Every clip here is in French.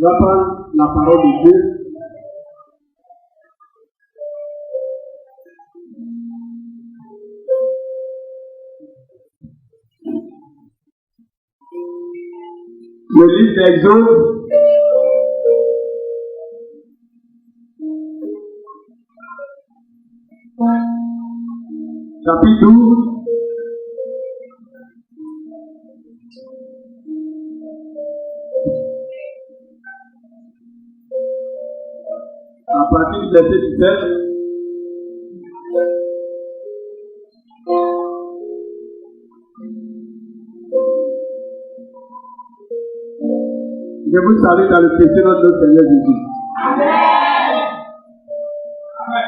va prendre la parole de Dieu. Le livre d'Exode, chapitre 12, à partir du verset 17. Je vous salue dans le péché de notre Seigneur Jésus. Amen. Amen.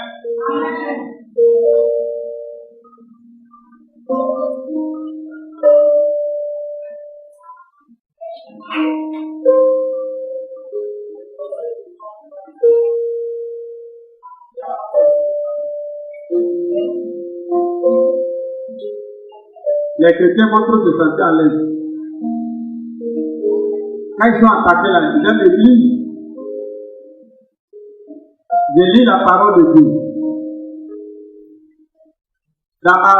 Les chrétiens vont trop se sentir à l'aise. Quand ils sont attaqués là, je lis la parole de Dieu. Dans ma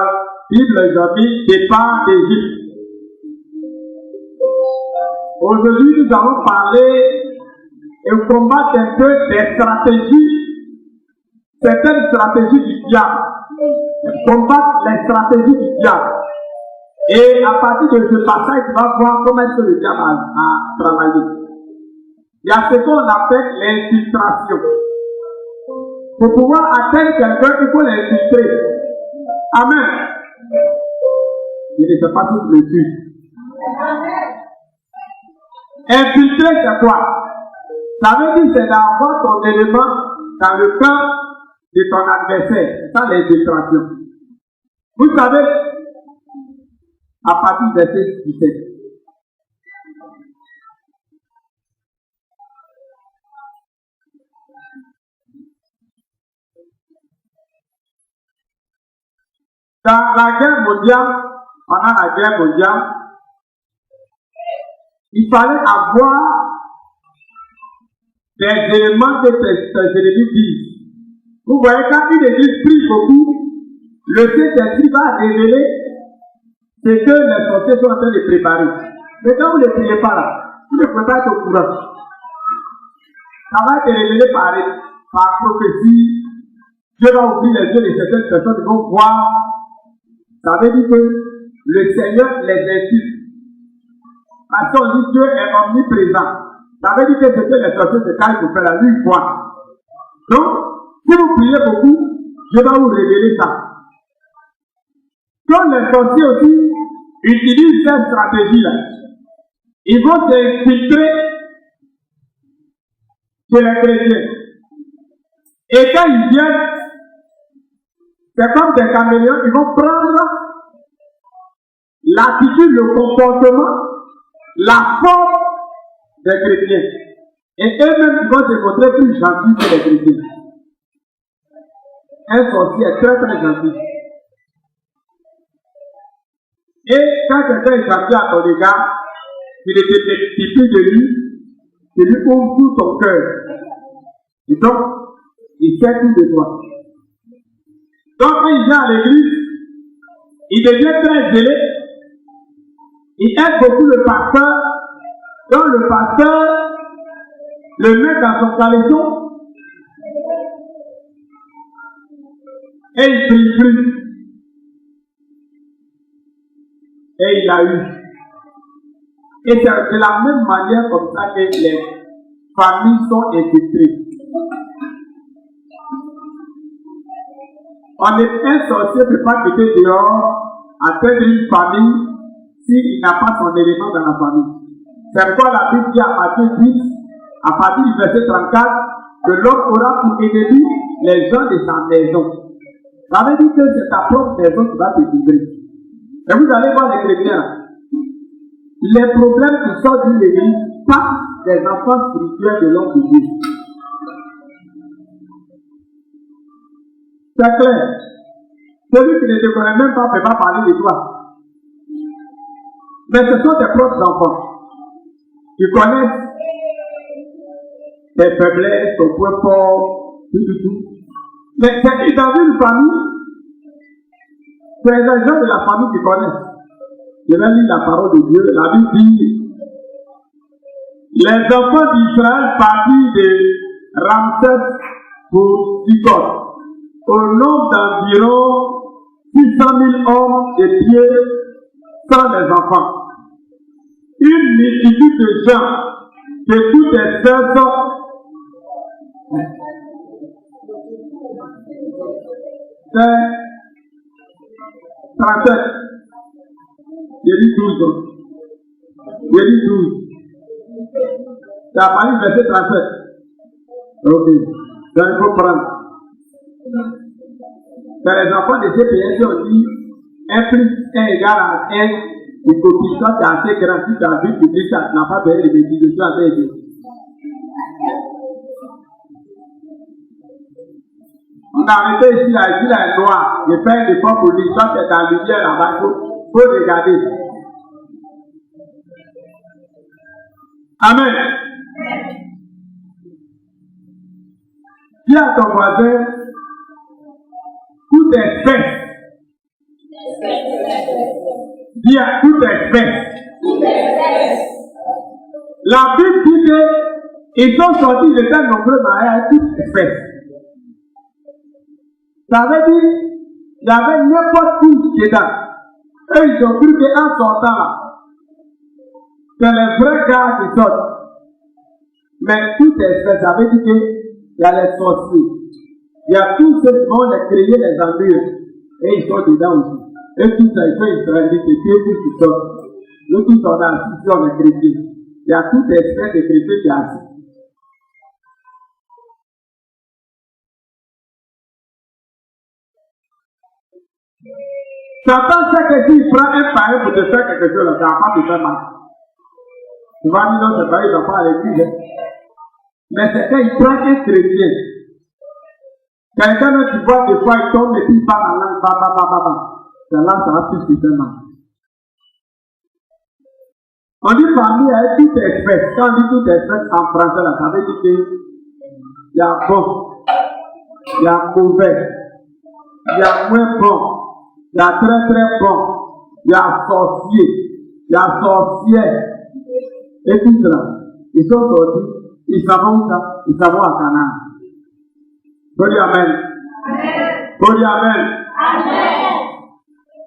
Bible, j'ai mis départ d'Égypte. Aujourd'hui, nous allons parler et combattre un peu des stratégies, certaines stratégies du diable. Combattre les stratégies du diable. Et à partir de ce passage, tu vas voir comment est-ce que le diable a travaillé. Il y a ce qu'on appelle l'infiltration. Pour pouvoir atteindre quelqu'un, il faut l'infiltrer. Amen. Je ne sais pas si tu le dis. Infiltrer, c'est quoi? Ça veut dire que c'est d'avoir ton élément dans le camp de ton adversaire. C'est ça l'infiltration. Vous savez, à partir du verset 17. Dans la guerre mondiale, pendant la guerre mondiale, il fallait avoir des éléments que ces ennemis disent. Vous voyez, quand une église prie beaucoup, le Saint-Esprit va révéler ce que les sorciers sont en train de préparer. Mais quand vous ne priez pas là, vous ne pouvez pas être au courant. Ça va être révélé par prophétie. Dieu va ouvrir les yeux de certaines personnes qui vont voir. Ça veut dire que le Seigneur les insulte. Parce qu'on dit que Dieu est omniprésent. Ça veut dire que ce que les sorciers se cachent pour faire la lui voit. Donc, si vous priez beaucoup, Dieu va vous révéler ça. Comme les sorciers aussi utilisent cette stratégie-là, ils vont s'infiltrer chez les chrétiens. Et quand ils viennent, c'est comme des caméléons, ils vont prendre l'attitude, le comportement, la forme des chrétiens. Et eux-mêmes, ils vont se montrer plus gentils que les chrétiens. Un sorcier est très très gentil. Et quand quelqu'un est gentil à ton égard, il est typique de lui, il lui ouvre tout son cœur. Et donc, il sait tout de toi. Donc, quand il vient à l'église, il devient très zélé. Il aide beaucoup le pasteur. Donc, le pasteur le met dans son caleçon et il prie plus. Et il a eu. Et c'est de la même manière comme ça que les familles sont infiltrées. Un sorcier ne peut pas quitter dehors, atteindre une famille, s'il n'a pas son élément dans la famille. C'est pourquoi la Bible dit à Matthieu 10, à partir du verset 34, que l'homme aura pour ennemi les gens de sa maison. Ça veut dire que c'est ta propre maison qui va te livrer. Et vous allez voir les chrétiens. Les problèmes qui sortent d'une église passent des enfants spirituels de l'homme de Dieu. C'est clair. Celui qui ne te connaît même pas ne peut pas parler de toi. Mais ce sont tes propres enfants. Ils connaissent tes faiblesses, ton point fort, tout. Mais c'est dans une famille, c'est les gens de la famille qui connaissent. Je vais lire la parole de Dieu. La Bible dit, les enfants d'Israël partirent de Ramsès pour Succoth, au nombre d'environ 600 000 hommes de pied sans les enfants. Une multitude de gens de toutes les sortes. C'est 37. J'ai dit 12. J'ai dit 12. C'est à Paris, verset 37. Ok. Donc il faut prendre. C'est les enfants de ces pays qui ont dit 1 plus 1 égale à 1. Il faut qu'il soit assez grand. Si tu as vu public, ça n'a pas besoin de décision avec Dieu. On a arrêté ici, là, ici, là, est noir. Je fais un effort pour lui. Toi, c'est ta lumière là-bas. Il faut regarder. Amen. Dis à ton voisin, tout est fait. Dis à tout est fait. La Bible dit qu'ils sont sortis de tels nombreux mariages, tout est fait. Ça veut dire qu'il y avait n'importe qui dedans. Et ils ont cru qu'en sortant là, c'est les vrais gars qui sortent. Mais tout est fait. Ça veut dire qu'il y a les sorciers. Il y a tous ceux qui vont les créer les embûches. Et ils sont dedans aussi. Et tout ça, ils sont israélites, et tous qui sortent. Nous tous on a assis sur les chrétiens. Il y a tout espèce de chrétiens qui est assis. Satan sait que s'il prend un pareil pour te faire quelque chose, ça ne va pas te faire mal. Tu vas dire non, c'est pareil, il ne va pas à l'église. Mais c'est quand il prend un chrétien. Quelqu'un que tu vois des fois, il tombe et puis il parle en langue, c'est là, ça va plus te faire mal. On dit parmi elle, tout est fait. Quand on dit tout est fait en français, là, ça veut dire qu'il y a bon, il y a mauvais, il y a moins bon. Il y a très très bon, il y a sorcier, il y a sorcière, et tout cela. Ils sont sortis, ils savent où ça, ils savent à Canaan. Faut dire Amen. Faut dire Amen.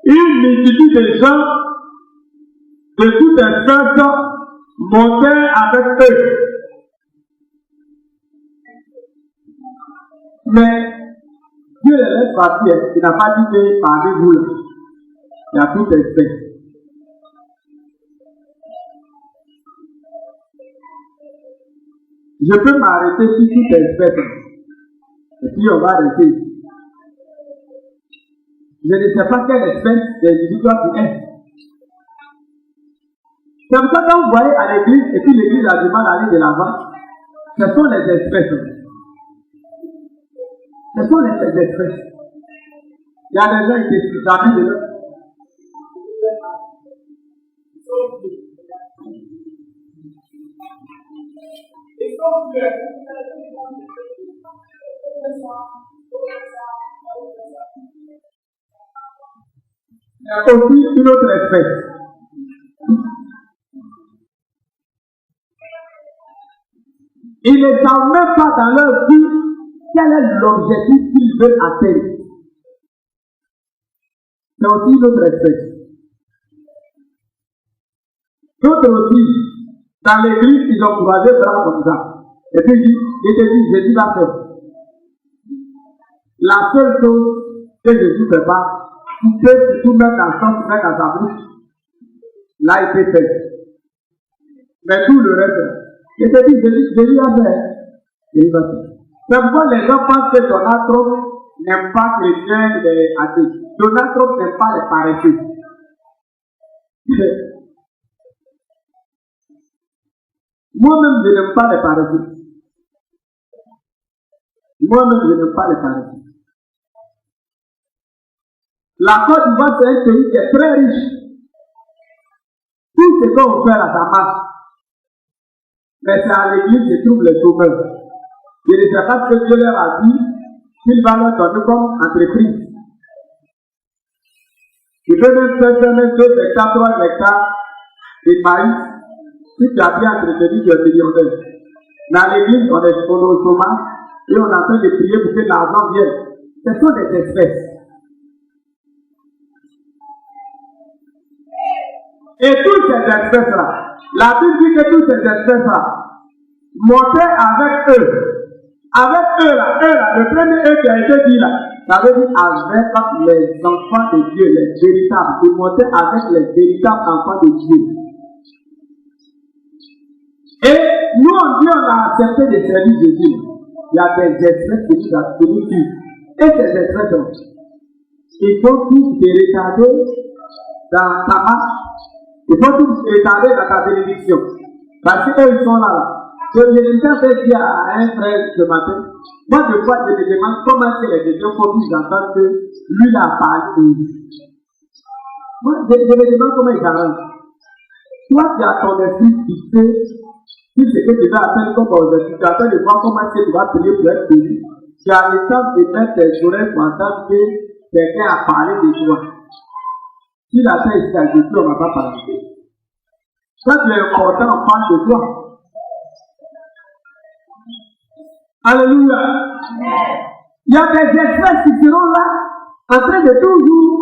Une multitude de gens de toutes les sortes montaient avec eux. Mais Dieu les laisse partir, il n'a pas dit que parmi vous là, il y a tout espèce. Je peux m'arrêter sur toute espèce. Et puis on va arrêter ici. Je ne sais pas quelle espèce d'individu tu es. C'est comme ça quand vous voyez à l'église, et puis l'église a du mal à aller de l'avant, ce sont les espèces. Ce sont les espèces. Il y a des gens qui se savent de eux. Il y a aussi une autre espèce. Ils ne savent même pas dans leur vie quel est l'objectif qu'ils veulent atteindre. C'est aussi une autre espèce. D'autres aussi, dans l'église, ils ont croisé bras comme ça. Et puis, ils te disent, Jésus l'a fait. La seule chose que Jésus ne fait pas, tu peux tout mettre dans son mettre dans sa bouche. Là, il peut faire. Mais tout le reste, il te dit, Jésus a fait. Il va faire. C'est pourquoi les gens pensent que Donald Trump n'aime pas chrétiens et athées. Donald Trump n'aime pas les paresseux. Moi-même, je n'aime pas les paresseux. Moi-même, je n'aime pas les paresseux. La Côte d'Ivoire, c'est un pays qui est très riche. Tout ce qu'on fait là, ça marche. Mais c'est à l'église que se trouvent les sauveurs. Je ne sais pas ce que Dieu leur a dit, qu'il va leur donner comme entreprise. Il peut même faire même 2 hectares, 3 hectares de maïs. Si tu as bien entretenu, tu es millionnaire. Dans l'église, on est au chômage et on est en train de prier pour que l'argent vienne. Ce sont des espèces. Et toutes ces espèces-là, la Bible dit que toutes ces espèces-là montaient avec eux. Avec eux là, le premier eux qui a été dit là, ça veut dire avec les enfants de Dieu, les véritables. Ils montaient avec les véritables enfants de Dieu. Et nous, on dit, on a accepté de servir Jésus. Il y a des espèces qui nous tuent. Et ces espèces, il faut tous les retarder dans ta marche. Il faut tous les retarder dans ta bénédiction. Parce qu'eux, ils sont là. Je me fait dire à un frère ce matin, moi, de fois, je me demande comment c'est les gens pour qu'ils entendent que lui a parlé. Moi, je me demande comment il s'arrange. Toi, tu as ton esprit fixé. Si c'est que tu vas appeler comme aujourd'hui, tu attends de voir comment tu vas prier pour être béni. Tu as le temps de mettre tes oreilles pour entendre que quelqu'un a parlé de toi. Si la terre est ici, on ne va pas parler. Quand tu es important, on parle de toi. Alléluia. Il y a des espèces qui seront là, en train de toujours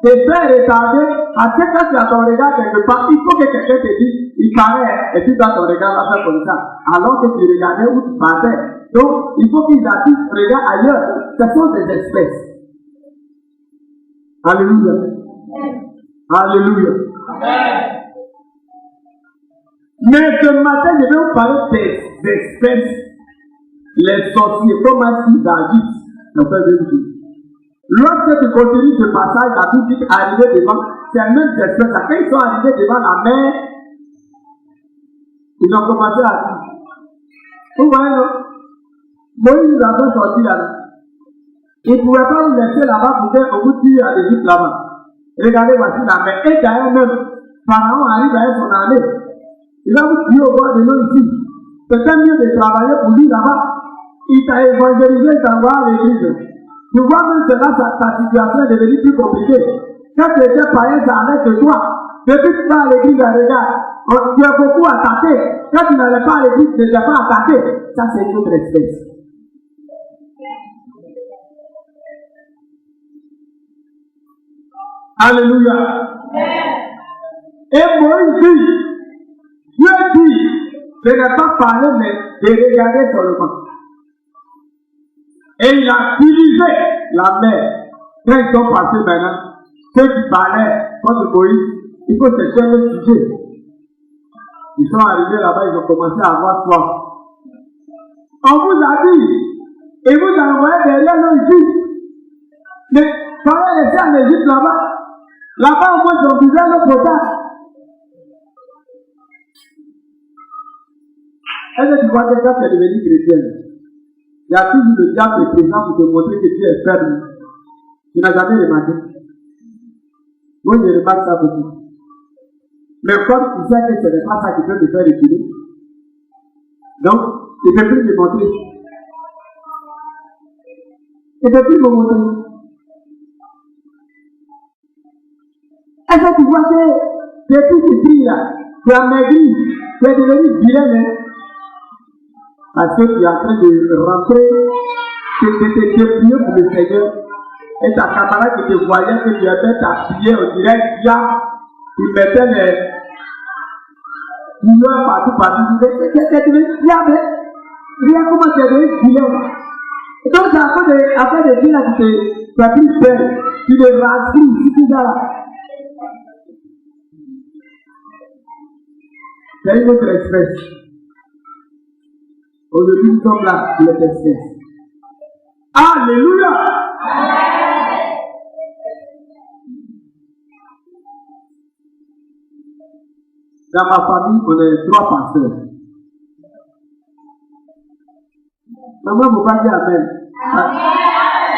te faire retarder. Parce que quand tu as ton regard quelque part, il faut que quelqu'un te dise, il paraît, et tu dois ton regard là faire comme ça. Alors que tu regardais où tu partais. Donc, il faut qu'ils attirent le regard ailleurs. Ce sont des espèces. Alléluia. Alléluia. Mais ce matin, je vais vous parler des espèces. Les sorciers, comment ils agissent dans ce vie. Lorsque tu continues ce passage, la Bible dit arriver devant, c'est la même espèce. Quand ils sont arrivés devant la mer, ils ont commencé à dire. Vous voyez, non? Moïse nous a sorti là. Il ne pouvait pas vous laisser là-bas pour qu'on vous tue à l'Égypte là-bas. Regardez, voici la mer. Et d'ailleurs même, Pharaon arrive avec son armée. Il va vous tuer au bord de l'eau ici. C'est mieux de travailler pour lui là-bas. Il t'a évangélisé, il t'envoie à l'église. Tu vois même que là, ta situation est devenue plus compliquée. Quand tu étais païen, ça allait de toi. Depuis que tu vas à l'église, regarde, tu as beaucoup attaqué. Quand tu n'allais pas à l'église, tu n'étais pas attaqué. Ça, c'est une autre espèce. Alléluia. Et Moïse dit, Dieu dit, de ne pas parler, mais de regarder seulement. Et il a divisé la mer. Quand ils sont passés maintenant, ceux qui parlaient contre Moïse, il faut se faire le sujet. Ils sont arrivés là-bas, ils ont commencé à avoir soif. On vous a dit, et vous envoyez derrière nous ici. Mais quand on était en Égypte là-bas, là-bas au moins ils ont buvait l'eau potable. Est-ce que tu vois que quand tu es devenu chrétien, il y a toujours le diable présent pour te montrer que tu es faible. Tu n'as jamais remarqué. Moi, je remarque ça beaucoup. Mais comme tu sais que ce n'est pas ça qui peut te faire reculer, donc, il ne peut plus te montrer. Il ne peut plus me montrer. Est-ce que tu vois que depuis que tu pries là, tu as maigri, tu es devenu vilain, parce que tu es en train de rentrer, tu étais prié pour le Seigneur, et ta camarade qui te voyait que tu étais appuyé, on dirait il mettait les couleurs partout, tu es devenu vilain, regarde comment tu es devenu vilain. Et donc, c'est après de dire là, tu as pris peur, tu les rassures, tout ça là. C'est une autre espèce. Aujourd'hui, nous sommes là pour les espèces. Alléluia! Dans ma famille, on est 3 pasteurs. Maman, il ne faut pas dire Amen.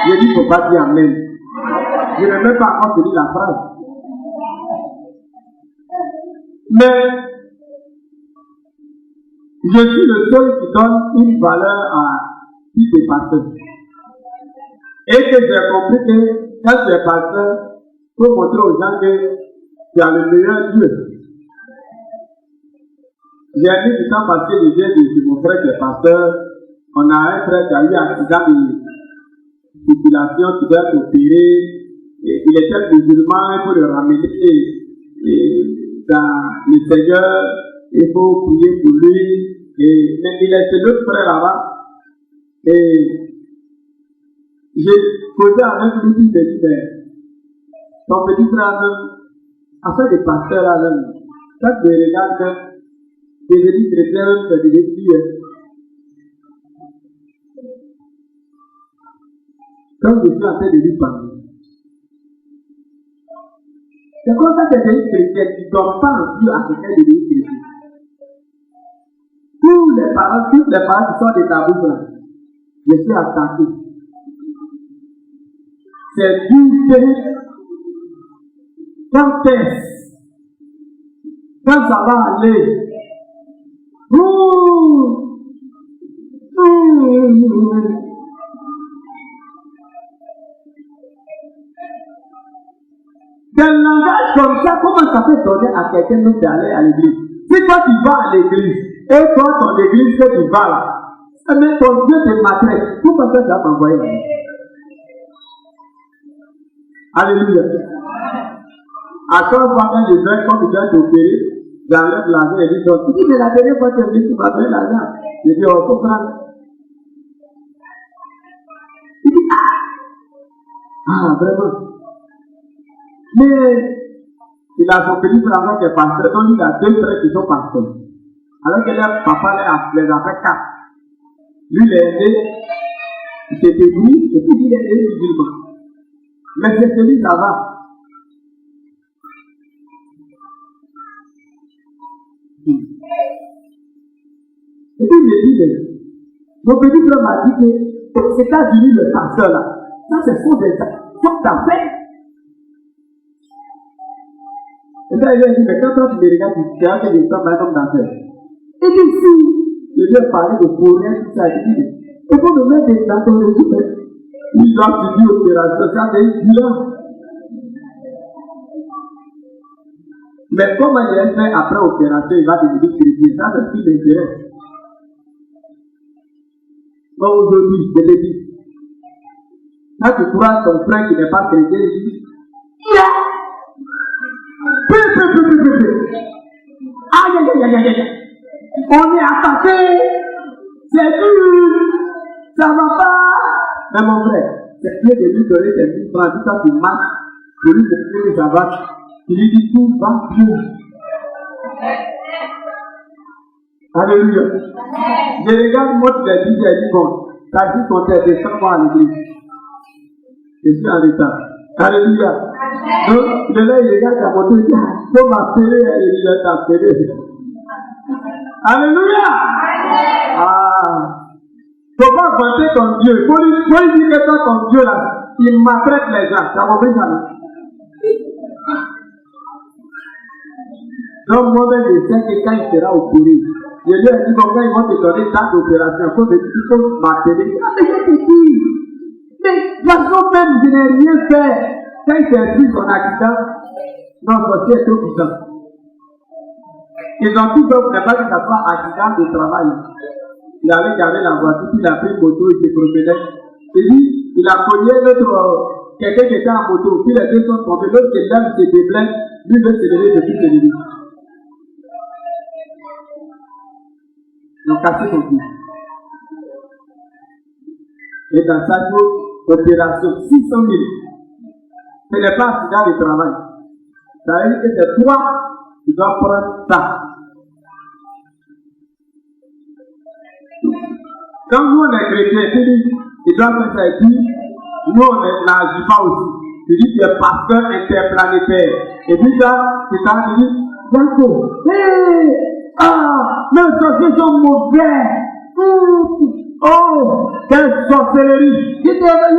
Je dis qu'il ne faut pas dire Amen. Je n'ai même pas encore fini la phrase. Mais je suis le seul qui donne une valeur à si tu es pasteur. Et que j'ai compris que quand tu es pasteur, il faut montrer aux gens que tu as le meilleur Dieu. J'ai dit du temps passé, je viens de mon frère qui est pasteur. On a un frère qui a eu un accident de circulation qui doit être opéré. Il était musulman, il faut le ramener dans le Seigneur. Il faut prier pour lui. Mais il est chez l'autre frère là-bas. Et j'ai causé avec lui, il me dit, mais ton petit frère, afin de pasteur là, quand tu regardes, devenir chrétien, c'est devenir Dieu. Comme je suis en train de lui parler. C'est comme ça que tu es chrétien, tu ne donnes pas un Dieu à quelqu'un de devenir chrétien. Toutes les paroles qui sortent de ta bouche là, je suis attaqué. C'est Dieu quand ça va aller. D'un langage comme ça, comment ça peut donner à quelqu'un d'autre d'aller à l'église? Si toi tu vas à l'église, et toi ton église que tu vas là, mais ton Dieu te maltraite, pourquoi ça va m'envoyer là? Alléluia. À chaque fois quand je vais, comme je dois t'opérer, j'enlève l'argent et je dis, tu dis, mais la dernière fois que tu es venu, tu m'as donné l'argent. Je dis, oh, faut prendre. Il dit, ah, vraiment. Mais il a son petit frère qui est pasteur, donc il a deux frères qui sont pasteurs. Alors que leur papa les a fait 4. Lui, il est aidé, il s'est débrouillé, et puis il est aidé musulman. Mais c'est celui ça va. Et puis il me dit, mon petit frère m'a dit que aux États-Unis, le pasteur là, ça c'est faux d'affaires. Et là, il a dit, mais quand toi tu me regardes, tu as fait des femmes comme d'affaires. Et puis si je lui ai parlé de problème, tout ça, il dit, il faut me mettre dans ton régime. Il doit subir l'opération, ça c'est violent. Mais comment il est fait après l'opération, il va devenir chrétien, ça c'est ce qui m'intéresse. Comme aujourd'hui, je te dis, quand tu crois ton frère qui n'est pas chrétien, il dit, aïe, on est attaqué, c'est dur, ça va pas. Mais mon frère, c'est mieux de lui donner des 1000 francs, tout ça tu marches, de lui expliquer que ça va, il lui dit tout va bien. Alléluia. Je regarde moi qui l'ai dit, j'ai dit bon, t'as dit qu'on t'est descendu à l'église. Je suis en retard. Alléluia. Donc, de là, il regarde à mon Dieu, il faut m'appeler, et il va t'appeler. Alléluia. Ah. Faut pas vanter ton Dieu. Faut lui dire que toi, ton Dieu là, il maltraite les gens. Ça m'a pris ça là. Donc, moi-même, je sais que quand il sera opéré, je lui ai dit, bon, quand ils vont te donner date d'opération, il faut m'appeler. Ah, mais je te dis, mais la chose même, je n'ai rien fait. Quand il s'est pris son accident, non, son Dieu est trop puissant. Ils ont tout fait pour ne pas que ça soit accident de travail. Il avait gardé la voiture, puis il a pris une moto, il s'est promené. Et lui, il a cogné quelqu'un qui était en moto, puis les deux sont tombés, l'autre qui lève, il s'est déblé, lui veut se lever depuis ses limites. Ils ont cassé son pied. Et dans chaque opération, 600 000. Ce n'est pas accident de travail. Ça veut dire que c'est toi qui dois prendre ça. Quand nous on est chrétiens, il doit faire ça et dire, nous on n'agit pas aussi. Il dit que tu es pasteur interplanétaire. Et puis ça, c'est ça, il dit, d'accord, mes sorciers sont mauvais. Oh, quelle sorcellerie. Il t'avait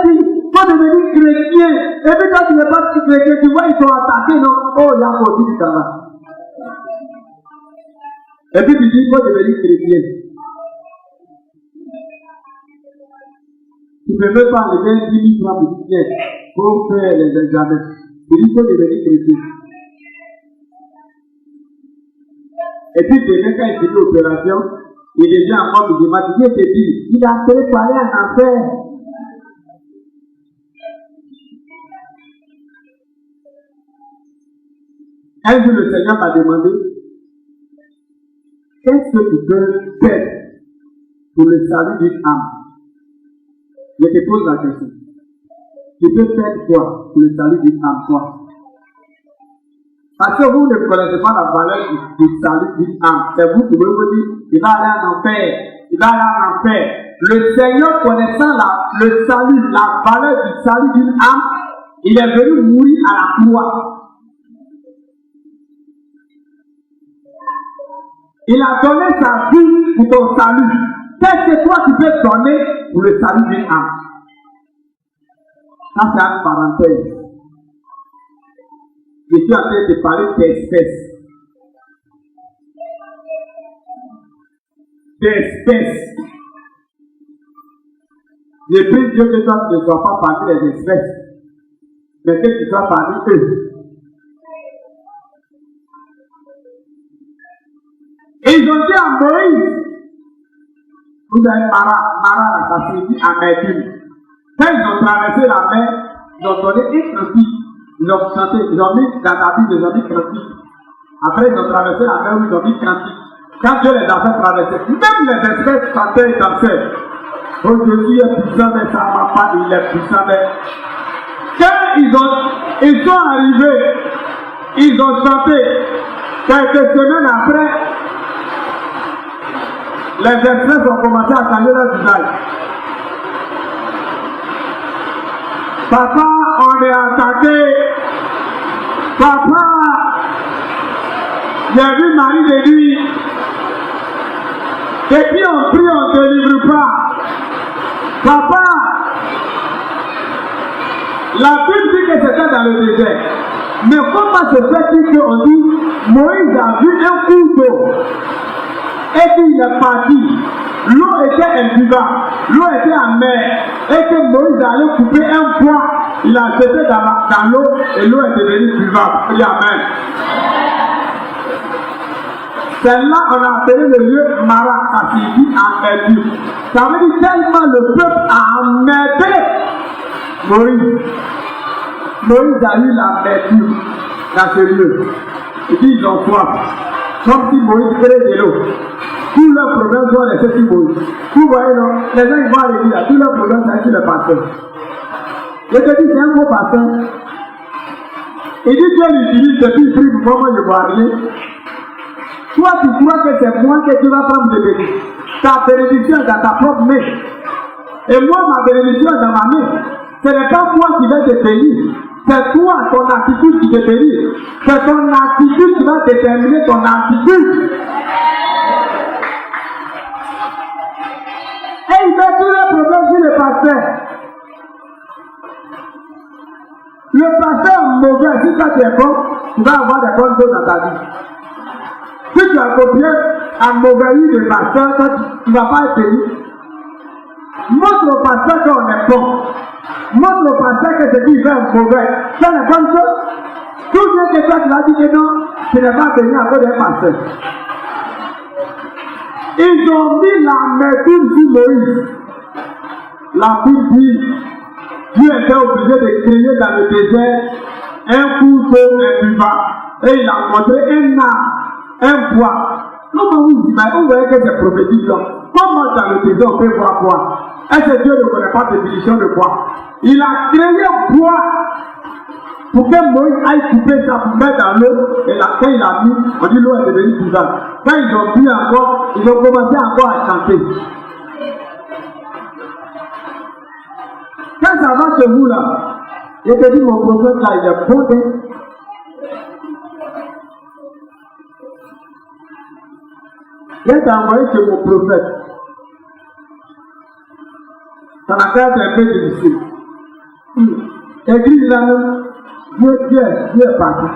dit, faut devenir chrétien. Et puis quand tu n'es pas chrétien, tu vois, ils sont attaqués, non? Oh, il y a un côté du travail. Et puis tu dis, il faut devenir chrétien. ne peux même pas lever 10 000 francs pour faire les examens. Il faut devenir chrétien. Et puis, demain, quand il fait l'opération, il devient encore musulman. Dieu te dit, il a préparé un enfer. Un jour, le Seigneur m'a demandé, qu'est-ce que tu peux faire pour le salut d'une âme? Je te pose la question. Tu peux faire quoi pour le salut d'une âme, quoi? Parce que vous ne connaissez pas la valeur du salut d'une âme. C'est vous qui voulez vous dire, il va aller en enfer, il va aller en enfer. Le Seigneur, connaissant le salut, la valeur du salut d'une âme, il est venu mourir à la croix. Il a donné sa vie pour ton salut. Qu'est-ce que toi tu peux donner pour le salut d'une âme? Ça, c'est une parenthèse. Je suis en train de parler d'espèces. D'espèces. Je prie Dieu que toi tu ne sois pas parmi les espèces, mais que tu sois parmi eux. Ils ont dit à Moïse, vous avez Mara, ça signifie Amertume. Quand ils ont traversé la mer, ils ont donné une cantique. Ils ont chanté, ils ont mis dans la Bible, ils ont mis cantique. Après, ils ont traversé la mer, ils ont mis cantique. Quand Dieu les a fait traverser, même les espèces chantaient et dansaient. Oh, Jésus est puissant, mais ça ne va pas, il est puissant, mais. Quand ils sont arrivés, ils ont chanté. Quelques semaines après, les espèces ont commencé à changer leur visage. Papa, on est attaqué. Papa, j'ai vu Marie de nuit. Et puis on prie, on ne te livre pas. Papa, la Bible dit que c'était dans le désert. Mais comment se fait-il qu'on dit Moïse a vu un couteau? Et puis il est parti. L'eau était invivable, l'eau était amère. Et que Moïse allait couper un poids, il a jeté dans l'eau et l'eau est devenue vivable. Et amen. C'est là qu'on a appelé le lieu Mara, ça signifie amertume. Ça veut dire tellement le peuple a emmerdé Moïse. Moïse a eu l'amertume dans ce lieu. Et puis ils ont soif. Comme si Moïse crée de l'eau. Tous leurs problèmes sont laissés sur Moïse. Vous voyez, non? Les gens ils vont à l'église, tous leurs problèmes sont sur le pasteur. Je te dis, c'est un gros pasteur. Il dit Dieu l'utilise depuis prie pour moi, je ne vois rien. Toi, tu crois que c'est moi que tu vas prendre de bénédiction. Ta bénédiction est dans ta propre main. Et moi, ma bénédiction est dans ma main. Ce n'est pas moi qui vais te bénir. C'est toi, ton attitude qui te bénit. C'est ton attitude qui va déterminer ton attitude. Et il met tous les problèmes sur le pasteur. Le pasteur mauvais, si ça t'est bon, tu vas avoir des bonnes choses dans ta vie. Si tu as copié un mauvais de pasteur, tu ne vas pas être béni. Montre au pasteur qu'on est bon. Montre au pasteur que c'est lui qui fait un mauvais. C'est la bonne chose. Tout bien que toi tu vas dire que non, tu n'es pas béni à cause d'un pasteur. Ils ont mis l'amertume sur Moïse. La Bible dit, Dieu était obligé de créer dans le désert un couteau invivable. Et il a montré un arbre, un bois. Comment vous imaginez, vous voyez que c'est prophétique là. Comment dans le désert on peut voir bois? Est-ce que Dieu ne connaît pas de définition de bois? Il a créé un bois pour que Moïse aille couper ça pour mettre dans l'eau. Et là, quand il a mis, on dit l'eau est devenue vivante. Quand ils ont pris encore, ils ont commencé encore à chanter. Quand ça va chez vous là, je te dis mon prophète là, il est bon. Je t'ai envoyé chez mon prophète. Ça m'a fait un peu difficile. Église là, Dieu est parti.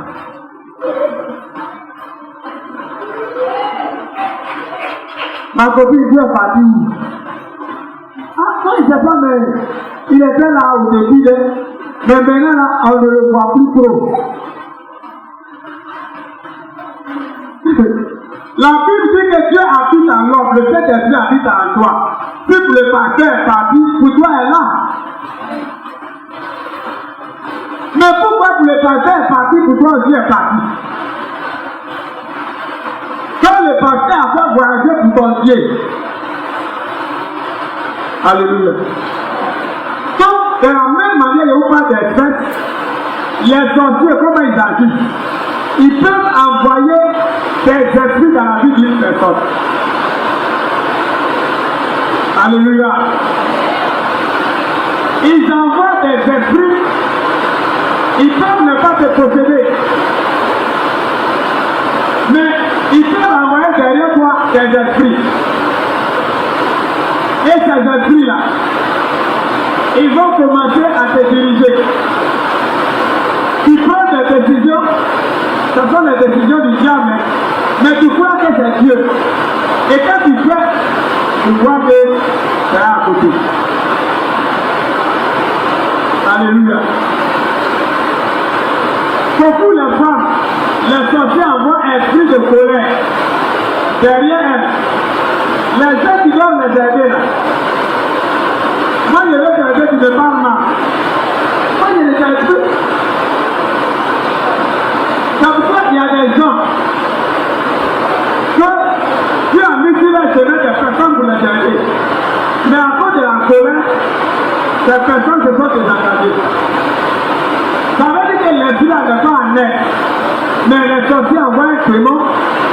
Ma copine, Dieu est parti où? Ah, quand il ne sait pas, mais il était là au début, mais maintenant là, on ne le voit plus trop. La Bible dit que Dieu habite en l'homme, le Saint-Esprit habite en toi. Si pour le pasteur est parti, pour toi est là. Mais pourquoi pour le pasteur est parti, pour toi aussi est parti? Quand le pasteur a fait voyager pour ton Dieu. Alléluia. Donc, de la même manière, il y a pas des fêtes, les sorciers, comment ils agissent? Ils peuvent envoyer des esprits dans la vie d'une personne. Alléluia. Ils envoient des esprits. Ils peuvent ne pas te posséder. Mais ils peuvent envoyer derrière toi des esprits. Et ces esprits-là, ils vont commencer à te diriger. Tu prends des décisions. Ce sont les décisions du diable, mais tu crois que c'est Dieu. Et quand tu fais, tu vois que c'est à côté. Alléluia. Beaucoup les femmes, les sorciers envoient un esprit de colère derrière elles. Les gens qui doivent les aider là. Moi je veux t'aider, tu me parles mal. Moi je les aide plus. C'est pour ça qu'il y a des gens que Dieu a mis sur les chemins des personnes pour les aider. Mais à cause de la colère, ces personnes se sont désengagées. Ça veut dire que les filles n'avaient pas en air. Mais les sorciers envoient un clément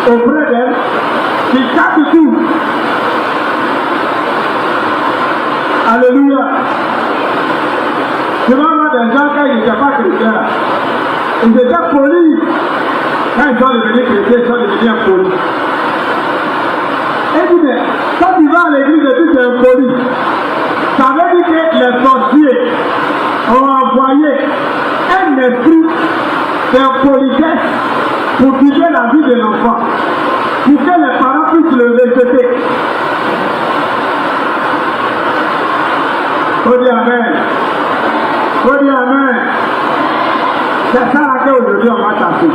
auprès d'elles qui capte tout. Alléluia. Tu vas voir des gens quand ils n'étaient pas chrétiens. Ils étaient polis. Quand ils sont devenus chrétiens, ils sont devenus impolis. Et tu dis, quand tu vas à l'église et tu es impoli, ça veut dire que les sorciers ont envoyé un esprit d'impolitesse pour tuer la vie de l'enfant, pour que les parents puissent le rejeter. Oh Dieu, amen. Oh Dieu, amen. C'est ça laquelle aujourd'hui on va tasser.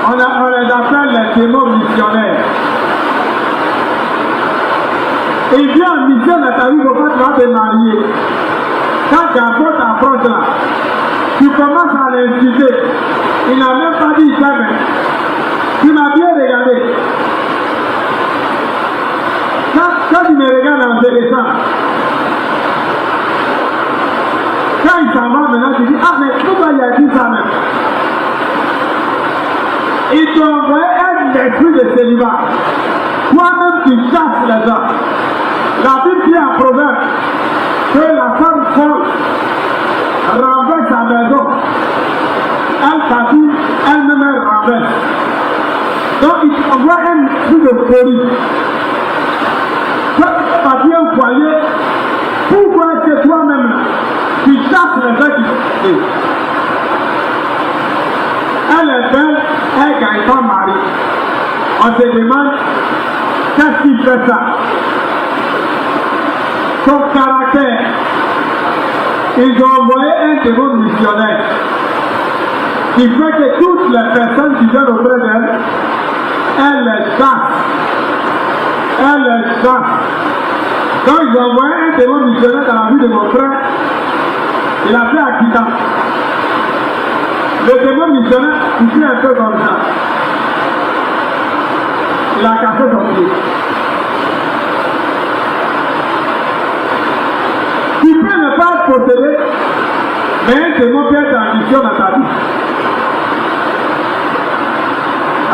On les appelle les démons missionnaires. Et il vient en mission dans ta vie pourquoi tu vas te marier. Quand tu apportes ta approche là, tu commences à l'inciter. Il n'a même pas dit ça, mais tu m'as bien regardé. Quand tu me regardes en intéressant, quand il s'en va maintenant, tu dis, ah mais pourquoi il a dit ça même? Il t'a envoyé un esprit de célibat. Toi-même tu chasses les gens. La Bible dit en proverbe que la femme folle renverse sa maison. Elle s'assure, elle-même renverse. Donc il envoie un esprit de folie. Quand tu as un foyer, pourquoi est-ce que toi-même tu chasses les gens qui sont? Elle est belle, elle gagne pas mari. On se demande qu'est-ce qui fait ça? Son caractère. Ils ont envoyé un démon missionnaire qui fait que toutes les personnes qui viennent auprès d'elle, elles les chassent. Elles les chassent. Donc ils ont envoyé un démon missionnaire dans la vie de mon frère. Il a fait acquittant. Le démon missionnaire, il fait un peu comme ça. Il a cassé son pied. Tu peux ne pas être possédé, mais un démon peut être en mission dans ta vie.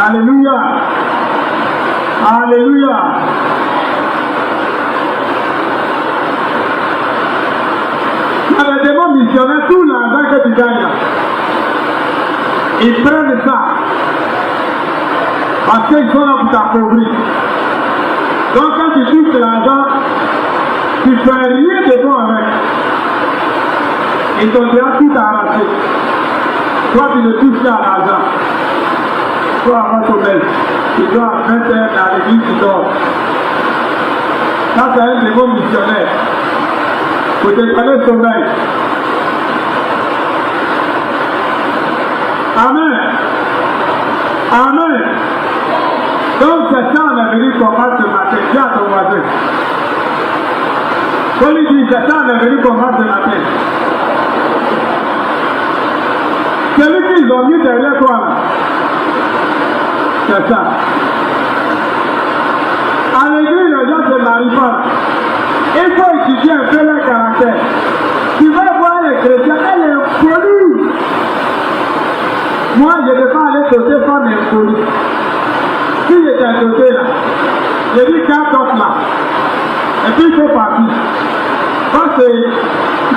Alléluia. Alléluia. Il y a des démons missionnaires, tout l'argent que tu gagnes là. Ils prennent ça. Parce qu'ils sont là pour t'appauvrir. Donc quand tu touches l'argent, tu fais rien de bon avec. Ils t'ont déjà tout arraché. Toi tu ne touches pas à l'argent. Toi avant ton mail, tu dois à 20 heures à l'église, tu dors. Ça, c'est un démon missionnaire. Pour te donner sommeil. Amen. Amen. Donc, c'est ça, on est venu combattre ce matin. Dis à ton voisin. Quand il dit, c'est ça, on est venu combattre ce matin. Celui qu'ils ont mis derrière toi, c'est ça. À l'église, les gens ne se marient pas. Il faut étudier un peu leur caractère. Tu vas voir les chrétiens, elle est impolie. Moi, je ne vais pas aller sauter femme impolie. Si j'étais sauté là, j'ai dit 4 autres là. Et puis il faut partir. Parce que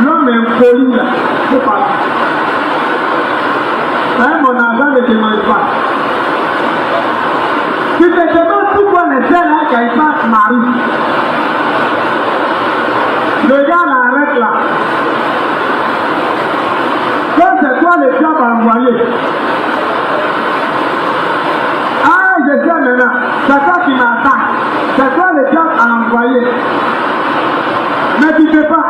l'homme impoli là, il faut partir. Mais mon argent ne demande pas. Tu te demandes pourquoi les sœurs là, quand ils passent mari. Le gars l'arrête là. Comme c'est toi le job à envoyer. Ah, je sais maintenant. C'est toi qui m'attaque. C'est toi le job à envoyer. Mais tu ne peux pas.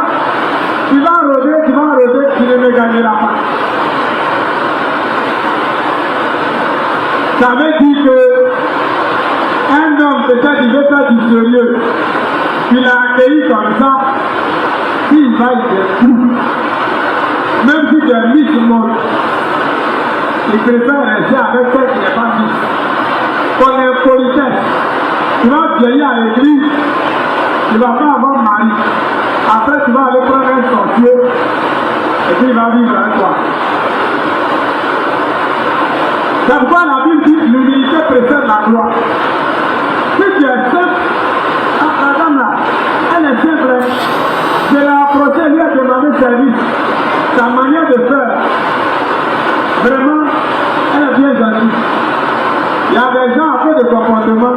Tu vas rôder, tu ne me gagneras pas. Ça veut dire que un homme, peut-être il veut faire du sérieux. Tu l'as accueilli comme ça. S'il va, il est fou. Même si tu es mis sur le monde, il préfère rester avec celle qui n'est pas mise. Qu'on est politesse. Tu vas vieillir à l'église, tu ne vas pas avoir mari. Après, tu vas aller prendre un sorcier, et puis il va vivre avec toi. C'est pourquoi la Bible dit l'humilité précède la gloire. Si tu es simple, la dame là, elle est simple. Je l'ai approché, lui a demandé service. Sa manière de faire, vraiment, elle est bien gentille. Il y a des gens à cause de comportement,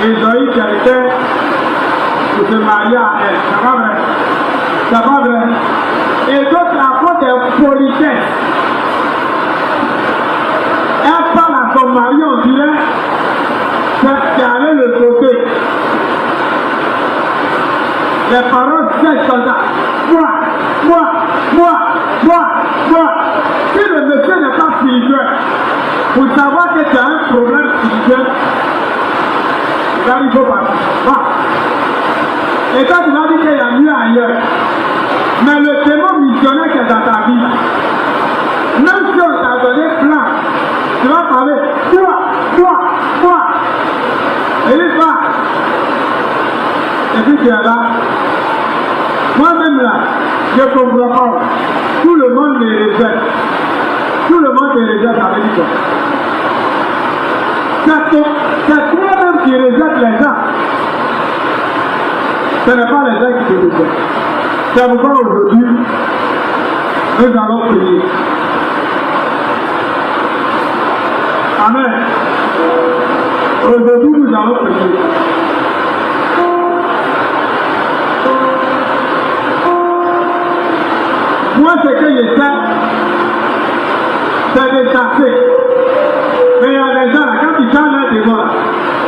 ils ont eu quelqu'un pour se marier à elle. C'est pas vrai. C'est pas vrai. Et d'autres à cause de politesse. Elle parle à son mari, on dirait, c'est allé le côté. Les parents sèchent comme ça. Moi. Si le monsieur n'est pas spirituel, pour savoir que tu as un problème spirituel, il faut partir. Et toi, tu vas dire qu'il y a mieux ailleurs. Mais le démon missionnaire qui est dans ta vie, même si on t'a donné plein, tu vas parler, toi. Et il va. Et puis tu es là. Moi-même là, je ne comprends pas. Tout le monde me rejette. Tout le monde me rejette avec toi. C'est toi-même qui rejette les gens. Ce n'est pas les gens qui te rejettent. C'est pourquoi aujourd'hui, nous allons prier. Amen. Aujourd'hui, nous allons prier. Moi, ce que je sais, c'est de chasser. Mais il y a des gens là, quand ils changent un démon,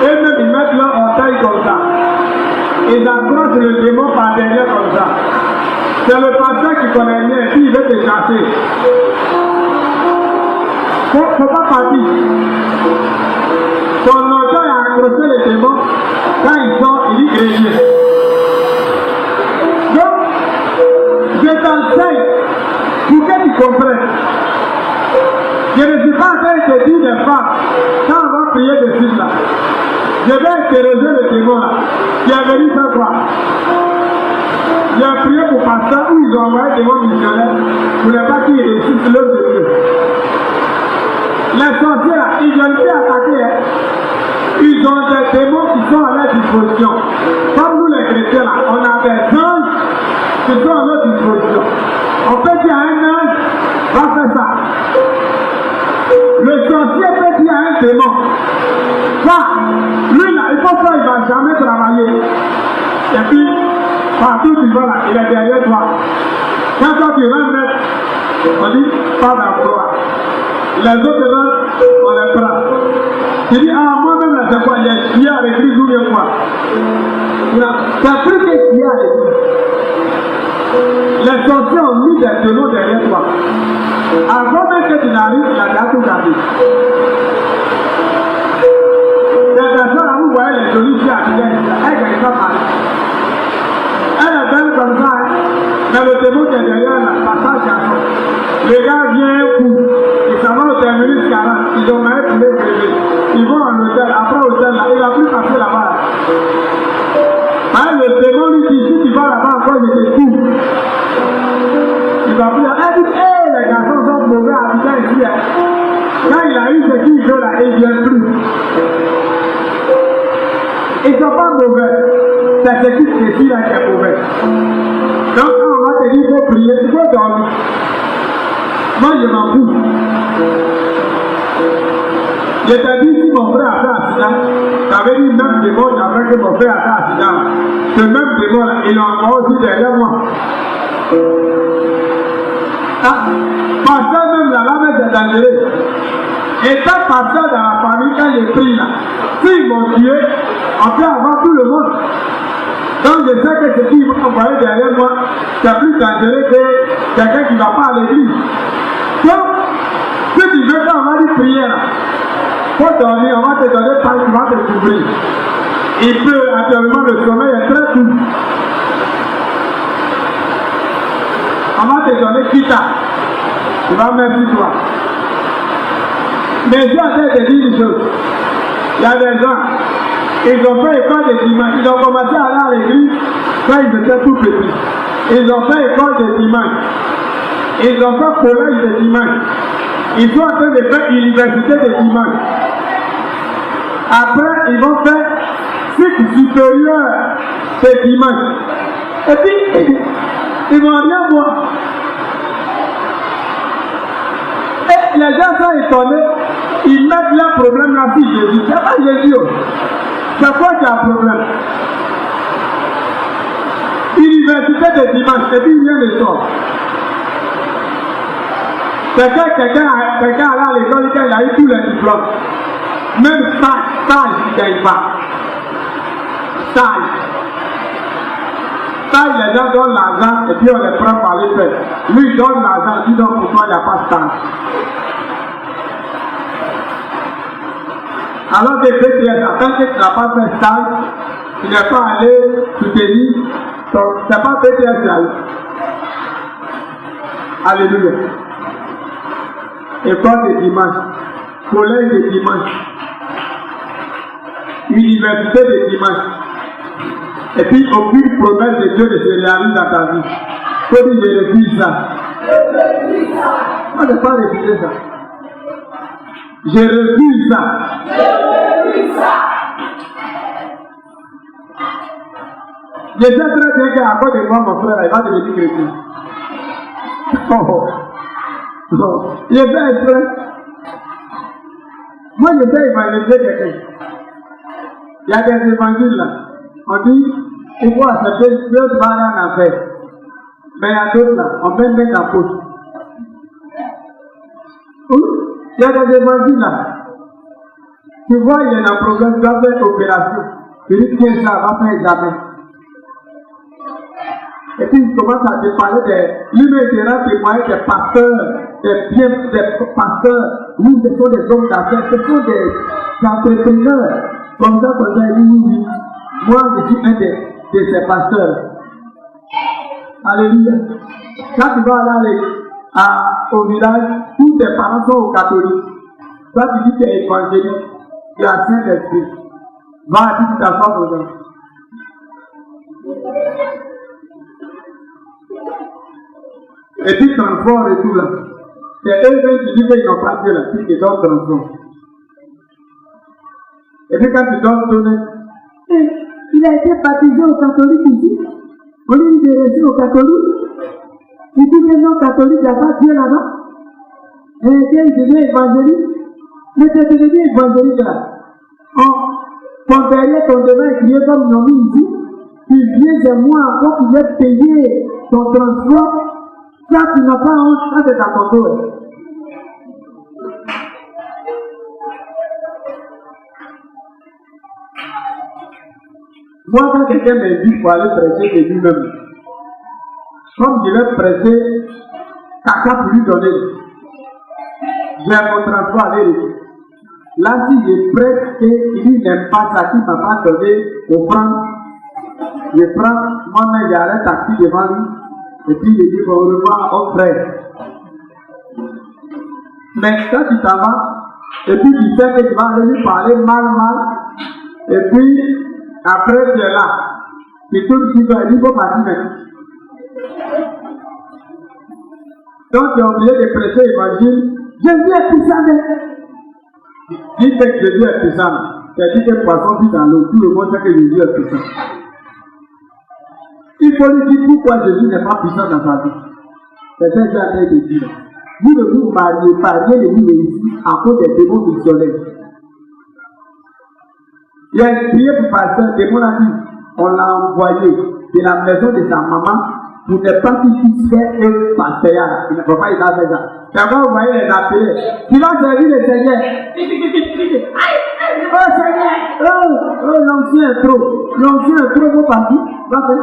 eux-mêmes ils mettent leur orteil comme ça. Ils approchent le démon par derrière comme ça. C'est le pasteur qui connaît rien et puis il veut te chasser. Faut pas partir. Ton orteil a accroché le démon. Quand il sort, il dit grégé. Donc, je t'enseigne pour que tu comprennes. Je ne suis pas en train de te dire des femmes, quand on va prier de suite là, je vais interroger le démon là, qui est venu faire quoi? J'ai prié pour pasteur où ils ont envoyé des démons missionnaires pour ne pas qu'ils réussissent l'œuvre de Dieu. Les sorciers là, ils ont été attaqués. Hein. Ils ont des démons qui sont à leur disposition. Comme nous les chrétiens là, on a des anges qui sont à leur disposition. On peut dire à un ange, va faire ça. Le sorcier peut dire à un démon, ça, lui là, il faut que il ne va jamais travailler. Et puis, partout tu vas là, il est derrière toi. Quand toi tu vas mettre, on dit, pas d'emploi. Les autres là, on les prend. Tu dis, ah, moi-même là, c'est quoi? Il y a chié à l'église ou bien quoi? Tu as pris qu'est-ce qu'il y a à l'église. Les sorciers ont mis des démons derrière toi. Avant même que tu n'arrives, il a déjà tout gardé. Les personnes là, vous voyez les jolies filles habillées, elles ne gagnent pas mal. Elle est belle comme ça, hein. Mais le démon qui est derrière là, passage garçon. Les gars viennent pour. Ils s'en vont au terminus 40. Ils ont même pour les bébés. Ils vont en hôtel. Après l'hôtel là, il va plus passer là-bas. Hein, le démon lui dit, si tu vas là-bas encore, il te coupe. Il va plus. Elle dit, hé, les garçons sont mauvais à habitant ici. Quand il a eu ce qu'il veut là, il ne vient plus. Ils ne sont pas mauvais. C'est ce qui se dit là qui est mauvais. Donc, quand on va te dire, il faut prier, il faut dormir. Moi, je m'en fous. Je t'ai dit, si mon frère a fait accident, t'avais dit même démon, après que mon frère a fait accident. Ce même démon là, il est encore aussi derrière moi. Ah, pasteur même là, c'est dangereux. Étant pasteur dans la famille, quand j'ai pris là, s'ils m'ont tué, on peut avoir tout le monde. Donc je sais que ce qu'ils vont envoyer derrière moi, c'est plus dangereux que quelqu'un qui ne va pas à l'église. Donc, si tu veux faire, on va dire prière là. Faut dormir, on va te donner pas, tu vas te couvrir. Il peut, actuellement, le sommeil est très court. On va te donner quitta. Tu vas mettre sur toi. Mais j'ai en train de dire une chose. Il y a des gens, ils ont fait école de dimanche. Ils ont commencé à aller à l'église quand ils étaient tout petits. Ils ont fait école de dimanche. Ils ont fait collège de dimanche. Ils sont en train de faire université de dimanche. Après, ils vont faire cycle supérieur de dimanche. Et puis, ils vont rien voir. Et les gens sont étonnés. Ils mettent leur problème là sur Jésus. C'est pas Jésus. C'est quoi qui a un problème? Université de dimanche. Et puis, rien ne sort. Quelqu'un allait à l'école, il a eu tous les diplômes. Même stage, il ne gagne pas. Stage, les gens donnent l'argent et puis on les prend par les fesses. Lui, il donne l'argent, il dit donc pour toi, il n'y a pas de stage. Alors que BTS, en tant que tu n'as pas fait stage, tu n'es pas allé soutenir, donc ce n'est pas BTS là. Alléluia. École de dimanche, collège de dimanche, université de dimanche. Et puis aucune promesse de Dieu ne se réalise dans ta vie. Il faut dire, je refuse ça. Moi, je n'ai pas refusé ça. Je refuse ça. Je sais très bien qu'à cause de moi, mon frère, il va devenir chrétien. Non, il est fait exprès. Moi, je vais évangéliser quelqu'un. Il y a des évangiles là. On dit, il faut accepter Dieu va aller en enfer. Mais il y a d'autres là, on peut mettre en poche. Il y a des évangiles là. Tu vois, il y a un problème, tu dois faire une opération. Tu dis, tiens, ça va faire examen. Et puis il commence à te parler de l'humain témoigner des pasteurs, des pasteurs, oui, ce sont des hommes d'affaires, ce sont des entrepreneurs. Comme ça, oui. Moi, je suis un de ces pasteurs. Alléluia. Quand tu vas aller au village, tous tes parents sont aux catholiques. Toi, tu dis que tu es évangélique, tu as Saint-Esprit. Va à dire ta femme aux gens. Et puis transforme et tout là. C'est eux-mêmes qui disent qu'ils n'ont pas Dieu là, puis qu'ils doivent transformer. Et puis quand tu dois donner, il a été baptisé au catholique ici. Au lieu de rester au catholique, il dit que non catholique, il n'y a pas Dieu là-bas. Et il devient évangélique. Mais tu deviens évangélique là. Ton derrière, ton devant est crié comme nous ici. Tu viens de moi encore, tu viens payer ton transport. Ça, tu n'as pas honte, ça c'est ta contrôle. Moi, quand quelqu'un m'invite pour aller prêcher chez lui-même, comme je vais prêcher, caca pour lui donner, j'ai mon transport aller-retour. Là, si je prête et il n'aime pas ça, qui ne m'a pas donné, je prends, moi-même, j'arrête un taxi devant lui, et puis je dis, au revoir, au frère. Mais quand tu t'en vas, et puis tu sais que tu vas aller lui parler mal, et puis après tu es là, tu tournes sur toi et tu vas partir maintenant. Donc tu es obligé de prêcher l'évangile. Jésus est puissant. Dis que Jésus est puissant. C'est-à-dire que le poisson vit dans l'eau, tout le monde sait que Jésus est puissant. Il faut lui dire pourquoi Jésus n'est pas puissant dans sa vie. C'est ça que j'ai en train de dire. Vous ne vous mariez pas, rien ne vous réussit à cause des démons missionnaires. Il a prié pour pasteur, le démon a dit, on l'a envoyé de la maison de sa maman pour ne pas qu'il puisse faire un pasteur. Il ne peut pas y faire ça. Quand vous voyez les appelés, tu vas servir le Seigneur. Oh Seigneur, oh l'ancien est trop, vos partis. Va-t-il.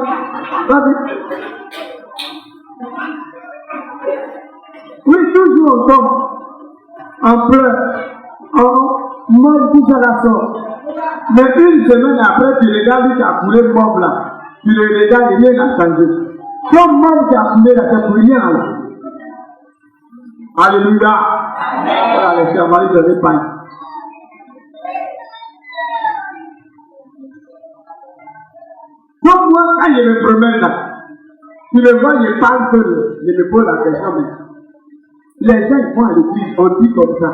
Oui, toujours on tombe, en pleurs, en mort tout à la sorte. Mais une semaine après, tu regardes lui qui a coulé le mort là. Tu le regardes et rien n'a changé. Comme mort qui a coulé là, c'est pour rien là. Alléluia. Voilà les frères, Marie de l'Espagne. Donc moi, quand je me promène là, tu le vois, je parle que je me pose la question, mais les gens vont à l'église, on dit comme ça.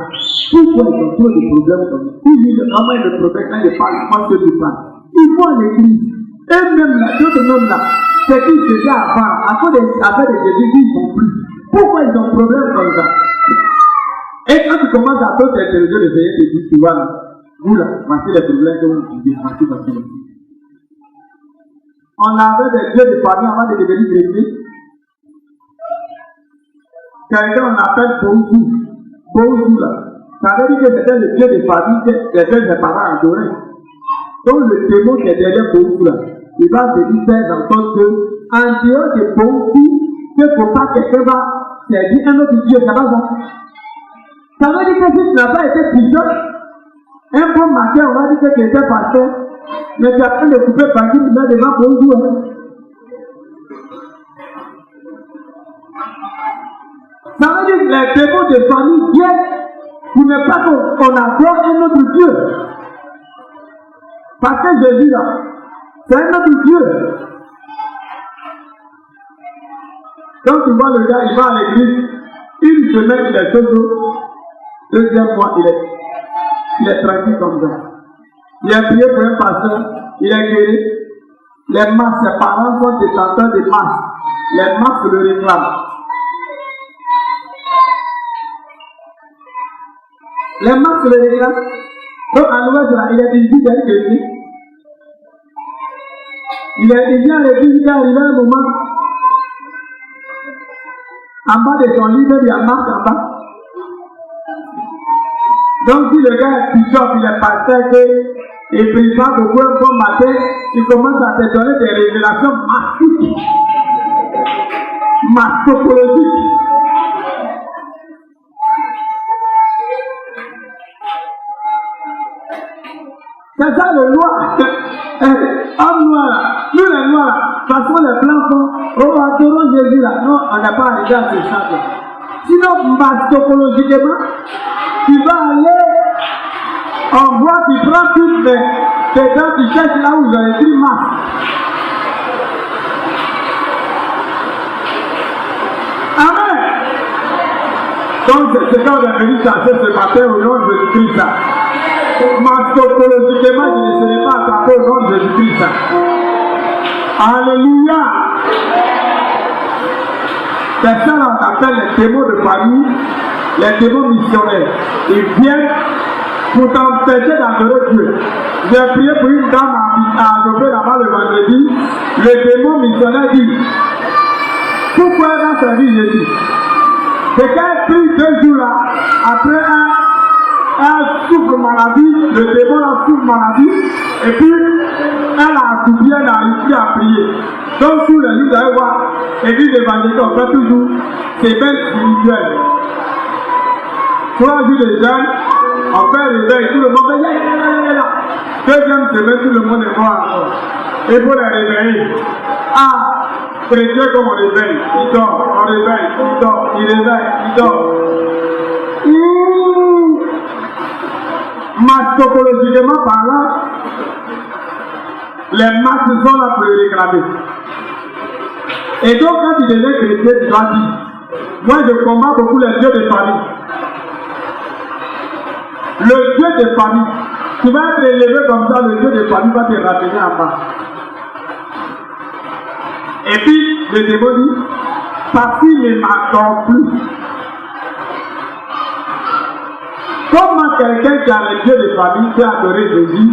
Pourquoi ils ont trop de problèmes comme ça? Ils disent comment ils me protègent quand ils parlent, moi je ne parle. Ils vont à l'église. Et même là, d'autres même là, c'est qu'ils faisaient avant, à cause des affaires de Jésus, ils sont plus. Pourquoi ils ont problème comme ça? Et quand tu commences à t'interroger le Seigneur, tu dis, tu vois là, vous là, voici les problèmes que vous vivez, voici. On avait des dieux de famille avant de devenir chrétien. Quelqu'un on appelle Bouzou là. Ça veut dire que c'était le dieu de famille que ses parents adoraient. Donc le démon qui est derrière Bouzou là, il va venir faire en sorte que, en dehors de Bouzou, que pour pas quelqu'un va servir un autre dieu, ça va voir. Ça veut dire que si tu n'as pas été puissant, un bon matin on va dire que tu étais pasteur, mais tu as train de couper par qui tu mets devant Bouzou. Ça veut dire que les démons de famille viennent pour ne pas qu'on adore un autre Dieu. Parce que Jésus là, c'est un autre Dieu. Donc tu vois le gars, il va à l'église, une semaine il est solo, deuxième mois il est tranquille comme ça. Il a prié pour un pasteur, il est guéri. Les masques, ses parents sont détenteurs des masques. Les masques le réclament. Les masques le réclament. Donc, à l'ouest, il a dit qu'il est chrétien. Il vient à l'église, il est arrivé un moment. En bas de son livre, il y a un masque en bas. Donc, si le gars est pigeon, il est pasteur, il prépare beaucoup un bon matin, il commence à te donner des révélations massives, mastopologiques. C'est ça le noir. Homme noir là, nous les noirs là, parce que les blancs font, oh, adorons Jésus là. Non, on n'a pas arrivé à ce stade. Sinon, mastopologiquement, tu vas aller, on voit, tu prends toutes les gens qui cherchent là où ils ont écrit masque. Amen. Donc, c'est ce qu'on est venu chercher ce matin au nom de Jésus-Christ. Mastopologiquement, je ne serai pas attrapé au nom de Jésus-Christ. Alléluia. C'est ça qu'on appelle les démons de famille, les démons missionnaires. Ils viennent pour t'empêcher d'adorer Dieu. J'ai prié pour une dame à adorer là-bas le vendredi. Le démon missionnaire dit, pourquoi elle va servir Jésus? C'est qu'elle prie 2 jours là, après un souffle maladie, le démon a souffre maladie, et puis elle a accoupli, elle a réussi à prier. Donc tous les jours, vous allez voir, l'église évangélique, on fait toujours ces bains spirituels. 3 jours de jeûne, on fait réveil, tout le monde fait là. Deuxième semaine, tout le monde est mort. Il faut les réveiller. Ah, chrétien comme on réveille, il dort, on réveille, il dort, il réveille, il dort. Psychologiquement parlant, les masses sont là pour le réclamer. Et donc, quand tu deviens chrétien, tu dois dire, moi je combats beaucoup les dieux de famille. Le Dieu de famille, tu vas être élevé comme ça, le Dieu de famille va te ramener en bas. Et puis, le démon dit, parce qu'il ne m'attend plus. Comment quelqu'un qui a le Dieu de famille peut adorer Jésus?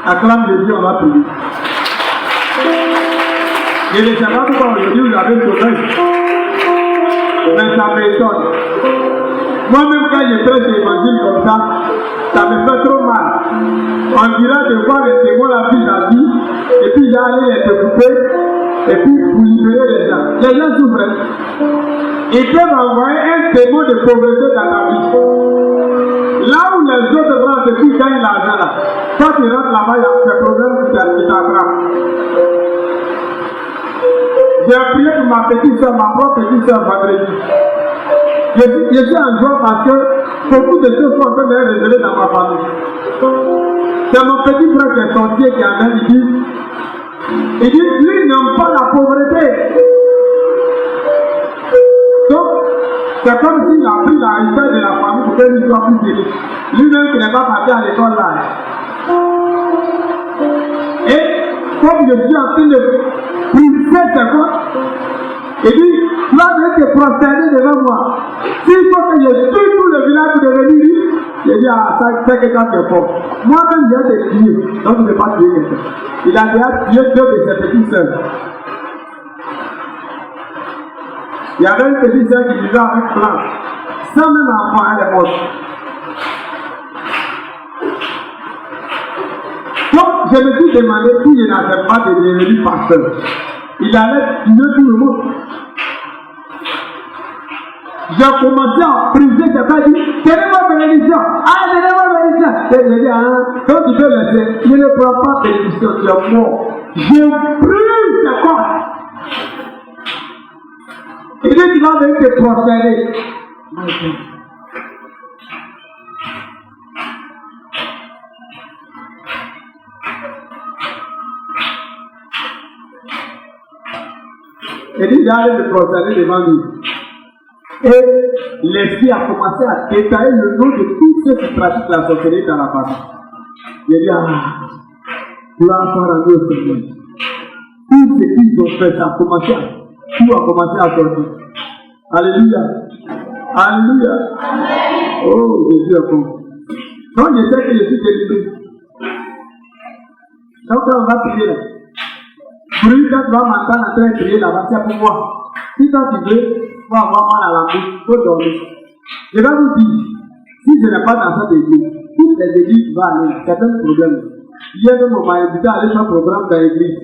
Acclame Jésus, on va prier. Je ne sais pas pourquoi aujourd'hui vous avez le sommeil. Mais ça m'étonne. Moi-même, quand je prêche l'évangile comme ça me fait trop mal. On dirait de voir les témoins la vie de la vie, et puis d'aller les découper, et puis pour libérer les gens. Les gens souffrent. Ils peuvent envoyer un témoin de pauvreté dans ta vie. Là où les autres rentrent et puis gagnent l'argent là, quand tu rentres là-bas, il y a des problèmes qui t'attrapent. J'ai prié pour ma petite soeur, ma propre petite soeur vendredi. Je suis en joie parce que beaucoup de choses sont en train de se révéler dans ma famille. C'est mon petit frère qui est sorti et qui a même dit, lui n'aime pas la pauvreté. Donc, c'est comme s'il a pris la richesse de la famille pour qu'elle soit plus riche. Lui-même qui n'est pas parti à l'école là. Et comme je suis en train de pousser ses quoi, il dit, tu vas venir te prosterner devant moi. S'il faut que je tue tout le village pour devenir riche, je dis, ah, ça c'est quelqu'un qui est fort. Moi-même, j'ai des tuer, donc je ne vais pas tuer quelqu'un. Il a déjà tué 2 de ses petites sœurs. Il y avait une petite sœur qui vivait avec plan. Sans même enfant, elle est morte. Donc, je me suis demandé si je n'avais pas de devenir pasteur. Il allait tuer tout le monde. J'ai commencé à prier, j'ai pas dit, tenez votre bénédiction. Ah, tenez votre bénédiction. J'ai dit, ah, quand tu peux laisser, je ne prends pas bénédiction, tu es mort. Je prie, c'est quoi? Il dit, tu vas venir te prosterner. Il dit, j'allais me prosterner devant lui. Et l'esprit a commencé à détailler le nom de tous ceux qui pratiquent la sorcellerie dans la famille. Il dit, ah, tu vas avoir un autre Seigneur. Tout ce qu'ils ont fait, ça a commencé tout a commencé à sortir. Alléluia. Alléluia. Oh, Jésus est bon. Donc, je sais que je suis délivré. Donc, on va prier là. Bruit, quand tu vas m'entendre en train de prier là-bas, c'est pour moi. Si toi tu veux, tu vas avoir mal à la bouche, il faut dormir. Je vais vous dire, si je n'ai pas dans cette église, toutes les églises vont aller, c'est un problème. Hier, on m'a invité à aller faire un programme dans l'église.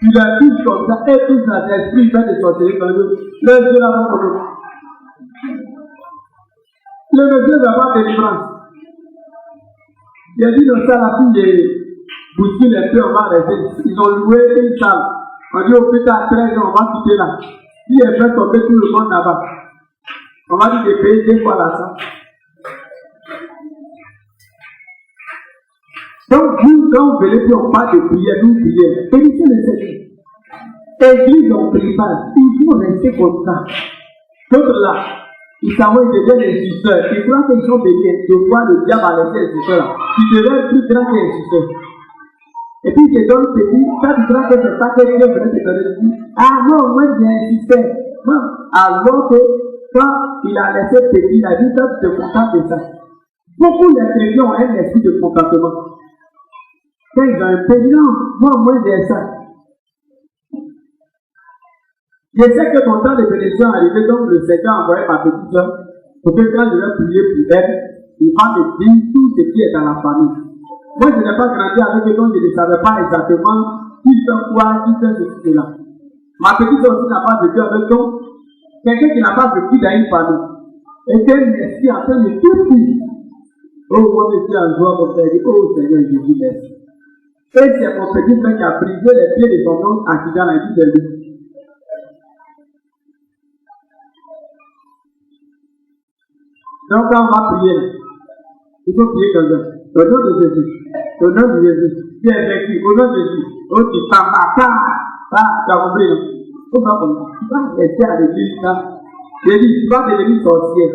Tu la touches comme ça, et tout ça, l'esprit fait des sorciers dans le Dieu là-bas pour nous. Le monsieur va avoir délivrance. Il a dit, dans ça, la fille de Bousquille, les peu, on va rester. Ils ont loué une salle. On dit, au plus tard, 13 ans, on va quitter là. Si elle fait tomber tout le monde là-bas, on va dire de payer 2 fois la salle. Donc, vous, quand vous venez, puis on parle de prière, nous prions. Bénissez le Seigneur. Église, on prie pas. Il faut rester comme ça. D'autres là, ils savent qu'ils deviennent insulteurs. Ils croient qu'ils sont bénis. De voir le diable à laisser insulteurs. Tu deviens plus grand qu'insulteur. Et puis, ils te donnent petit. Quand tu crois que c'est pas que Dieu venait te donner. Ah non, moi, j'ai insisté. Non. Alors que, quand il a laissé petit, il a dit, toi, tu te contentes de ça. Beaucoup de chrétiens ont un esprit de contentement. Quand ils ont un peu, non, moi, j'ai ça. Je sais que mon temps de bénédiction est arrivé, donc le Seigneur a envoyé ma petite soeur pour que quand je vais prier pour elle, il va me dire tout ce qui est dans la famille. Moi, je n'ai pas grandi avec eux, donc je ne savais pas exactement qui fait quoi, qui fait ceci, cela. Ma petite soeur aussi n'a pas vécu avec eux. Quelqu'un qui n'a pas vécu dans une famille. Et qu'elle m'explique en train de tout dire. Oh, moi, je suis en joie, mon frère. Oh, Seigneur, je dis merci. Et c'est mon petit frère qui a brisé les pieds de son oncle en quittant la vie de lui. Donc, quand on va prier, il faut prier comme ça. Au nom de Jésus. Au nom de Jésus. Tu es vécu. Au nom de Jésus. Oh, tu t'en vas pas. Tu as compris, non? Tu vas rester à l'église, là. J'ai dit, tu vas devenir sorcier.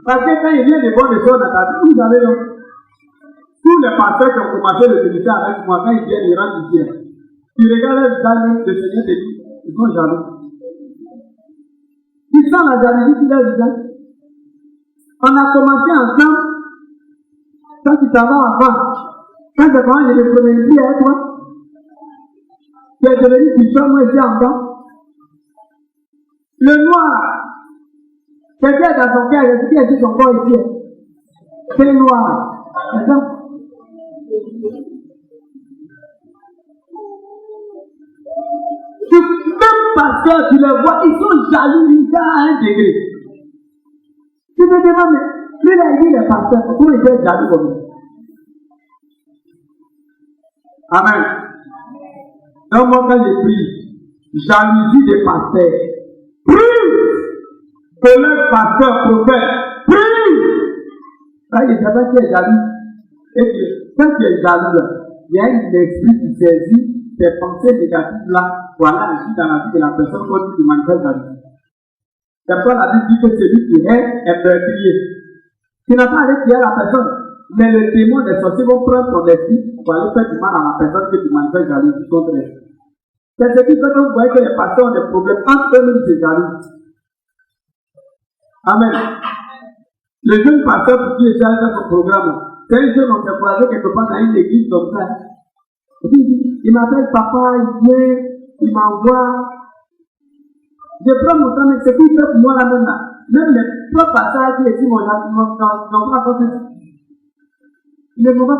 Parce que quand il vient de bonnes choses dans ta vie, vous savez, donc, tous les pasteurs qui ont commencé le ministère avec moi, quand ils viennent, ils rentrent ici. Tu regardes le visage même, le Seigneur te dit, ils sont jaloux. Tu sens la jalousie sur leur visage. On a commencé ensemble. Quand tu t'en vas avant, quand tu commences, j'ai des premiers pieds avec toi. Tu es devenu puissant, moi ici en bas. Le noir, quelqu'un dans son cœur, il y a dit son corps ici. C'est le noir. C'est ça? Même parce que tu les vois, ils sont jaloux à un degré. Tu te demandes, mais lui, il est pasteur, pourquoi il est jaloux comme ça? Amen. Donc, moi, quand je prie, jalousie des pasteurs, prie que leur pasteur prophète, prie. Là, il ne sait pas qui est jaloux. Et que, quand tu es jaloux, là, il y a un esprit qui saisit ces pensées négatives là, voilà, ici dans la vie de la personne qu'on dit qu'il manifeste jalousie. C'est pourquoi la Bible dit que celui qui est meurtrier. Tu n'as pas à aller crier à la personne, mais le démon des sorciers vont prendre ton esprit pour aller faire du mal à la personne que tu manifestes jalousie contre elle. C'est ce qui fait que vous voyez que les pasteurs ont des problèmes entre eux-mêmes, c'est jaloux. Amen. Le jeune pasteur pour qui est dans son programme, c'est un jeune, on s'est croisé quelque part dans une église comme ça. Il m'appelle papa, il vient, il m'envoie. Je prends mon temps, mais c'est qui fait pour moi là maintenant. Même les propres passages qui étaient mon enfant, il est mauvais.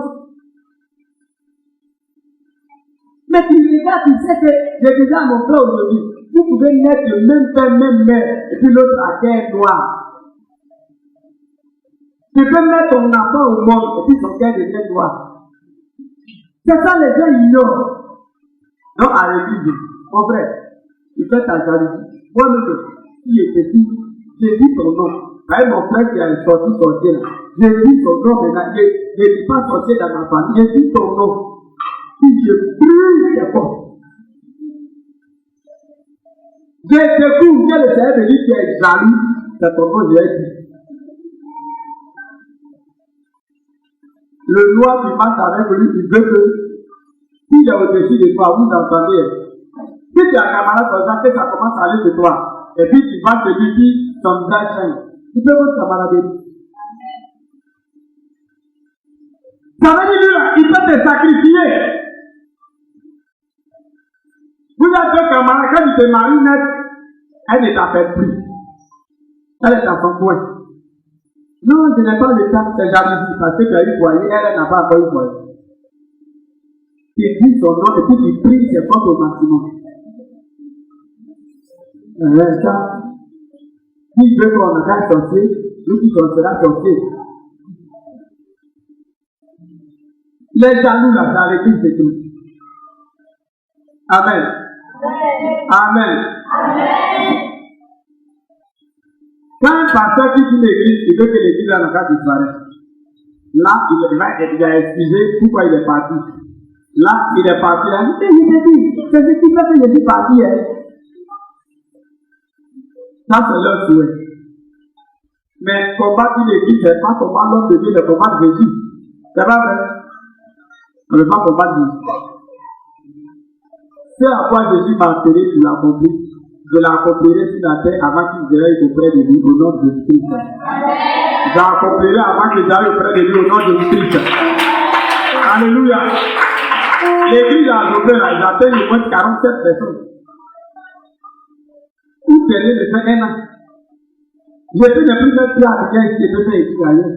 Mais tu regardes, tu sais que j'ai déjà montré aujourd'hui. Vous pouvez naître le même père, même mère, et puis l'autre à terre noire. Tu peux mettre ton enfant au monde, et puis son cœur devient noir. C'est ça les gens ignorent. Non, arrêtez, mon frère, tu fais ta jalousie. Moi-même, qui est petit, j'ai dit ton nom. Avec mon frère qui a sorti sorcier là, j'ai dit son nom maintenant. Je ne dis pas sorcier dans ma famille, j'ai dit ton nom. Si je prie, c'est bon. Je découvre que le Seigneur me dit que tu es jaloux, c'est ton nom, je l'ai dit. Le noir qui marche avec lui, il veut que, s'il est au-dessus de toi, vous entendez. Si tu as un camarade comme ça, que ça commence à aller de toi, et puis tu vas te lui dire son visage change, tu peux votre camarade. Ça veut dire là, il peut te sacrifier. Vous avez deux camarades, quand tu te maries net, elle ne t'appelle plus. Elle est dans son coin. Non, je n'ai pas le temps, c'est jalousie, parce que tu as eu foyer, elle n'a pas encore eu foyer. Tu dis son nom et puis tu pries ses portes au maximum. Ça, qui veut qu'on aille sortir, lui qui sera sorcier. Les jaloux là, ça l'église c'est tout. Amen. Amen. Amen. Quand un pasteur quitte une église, il veut que l'église n'a pas disparaître. Là, il a excusé pourquoi il est parti. Là, il est parti. Il a dit, c'est ce qui fait que je suis parti. Ça, c'est leur souhait. Mais combattre une église, ce n'est pas combattre l'homme de Dieu, mais combattre Jésus. C'est pas vrai. On ne veut pas combattre Jésus. C'est à quoi Jésus m'a appelé, tu l'as compris. Je l'accomplirai sur la terre avant qu'il vienne auprès de lui au nom de Jésus-Christ. Je l'accomplirai avant qu'il vienne auprès de lui au nom de Jésus-Christ. Alléluia. L'église a adopté là, ils appellent au moins 47 personnes. Ou dernier de faire 1 an. Je peux ne plus mettre pied à quelqu'un qui peut faire ici ailleurs.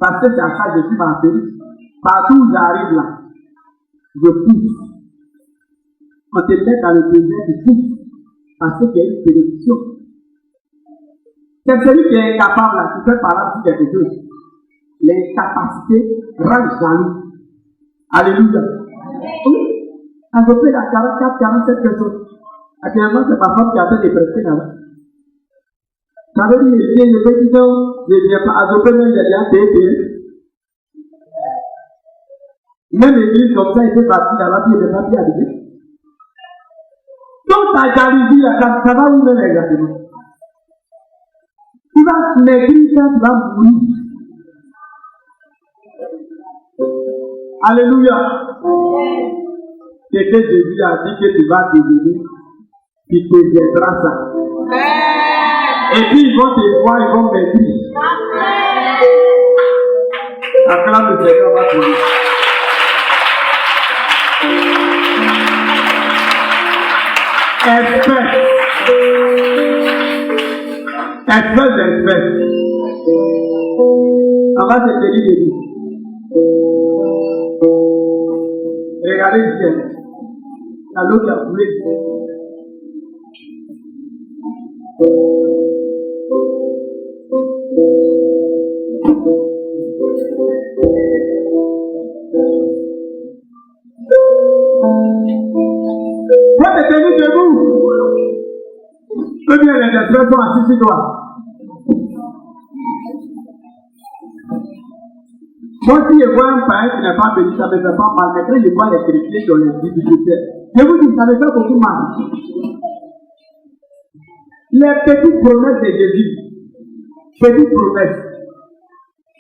Parce que c'est à ça que je suis parti. Partout où j'arrive là, je pousse. On te met dans le désert, tu pousses. Parce qu'il y a une sélection. C'est celui qui est incapable là, qui fait par là sur quelque chose. L'incapacité rend jaloux. Alléluia. Oui. À peu près à 44, 47 personnes. Actuellement, c'est ma femme qui a fait des prêtés là-bas. Ça veut dire, je peux dire, je ne viens pas à peu près, j'ai déjà payé. Même l'église comme ça, il fait partie là-bas, puis il n'est pas bien arrivé. Donc, ta jalousie, ça va où même exactement? Tu vas maigrir quand tu vas mourir. Alléluia. C'est que Jésus a dit que tu vas devenir, tu te deviendras ça. Et puis ils vont te voir, ils vont maigrir. Acclame le Seigneur, va te dire. Espèce. On va te tenir de lui. Regardez le ciel. La l'eau qui a coulé. Faut te tenir debout. Combien les frères sont assis sur toi? Moi, si je vois un païen qui n'est pas béni, ça me fait pas mal. Maintenant, je vois les chrétiens qui ont les difficultés. Je vous dis, ça me fait beaucoup mal. Les petites promesses de Jésus. Petites promesses.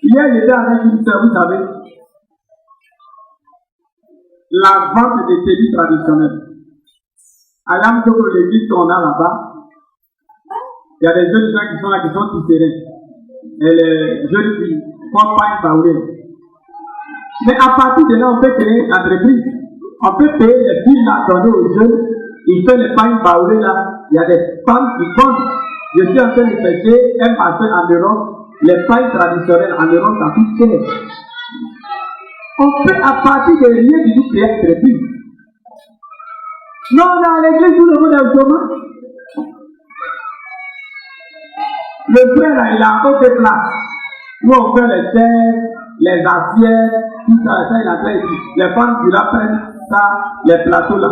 Hier, j'étais avec une sœur, vous savez, la vente des tennis traditionnels. À l'âme de l'église qu'on a là-bas, il y a des jeunes gens qui sont là, qui sont tout serrés. Et les jeunes filles font pas une baoulée. Mais à partir de là, on peut créer une entreprise. On peut payer les filles là, donner aux jeunes. Ils font les pains baoulés là. Il y a des femmes qui vendent. Je suis en train de chercher un marché en Europe. Les pains traditionnels en Europe, ça coûte cher. On peut à partir de rien du tout créer une entreprise. Non, dans l'église, tout le monde est au chômage. Le frère là, il a un autre place. Nous, on fait les chaises, les assiettes, tout ça, il a fait ici. Les femmes qui l'appellent ça, les plateaux là.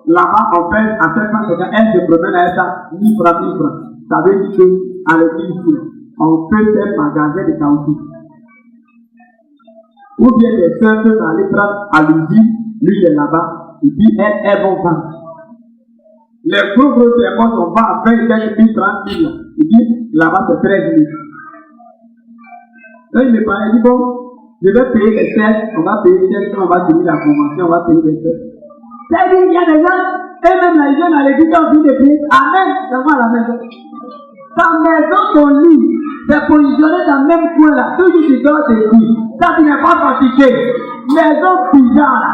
Là-bas, on fait à 750, elles se promènent avec ça, 1000 francs, 1000 francs. Ça veut dire qu'à l'église ici, on peut faire magasin de caoutchouc. Ou bien les sœurs peuvent aller prendre à l'usine, lui il est là-bas, et puis elles vont vendre. Les gros témoins sont pas à 20 000, 30 000. Il dit, là-bas c'est 13 000. Là, il me parlait, il dit, bon, je vais payer les tests, on va payer les tests, on va payer la convention, on va payer les tests. C'est-à-dire qu'il y a des gens, eux-mêmes là, ils viennent à l'église, ils ont envie de payer. Amen, ça va à la maison. Ta maison, ton lit, c'est positionné dans le même coin là, toujours tu dors tes lits. Ça, tu n'es pas fatigué. Maison bizarre là.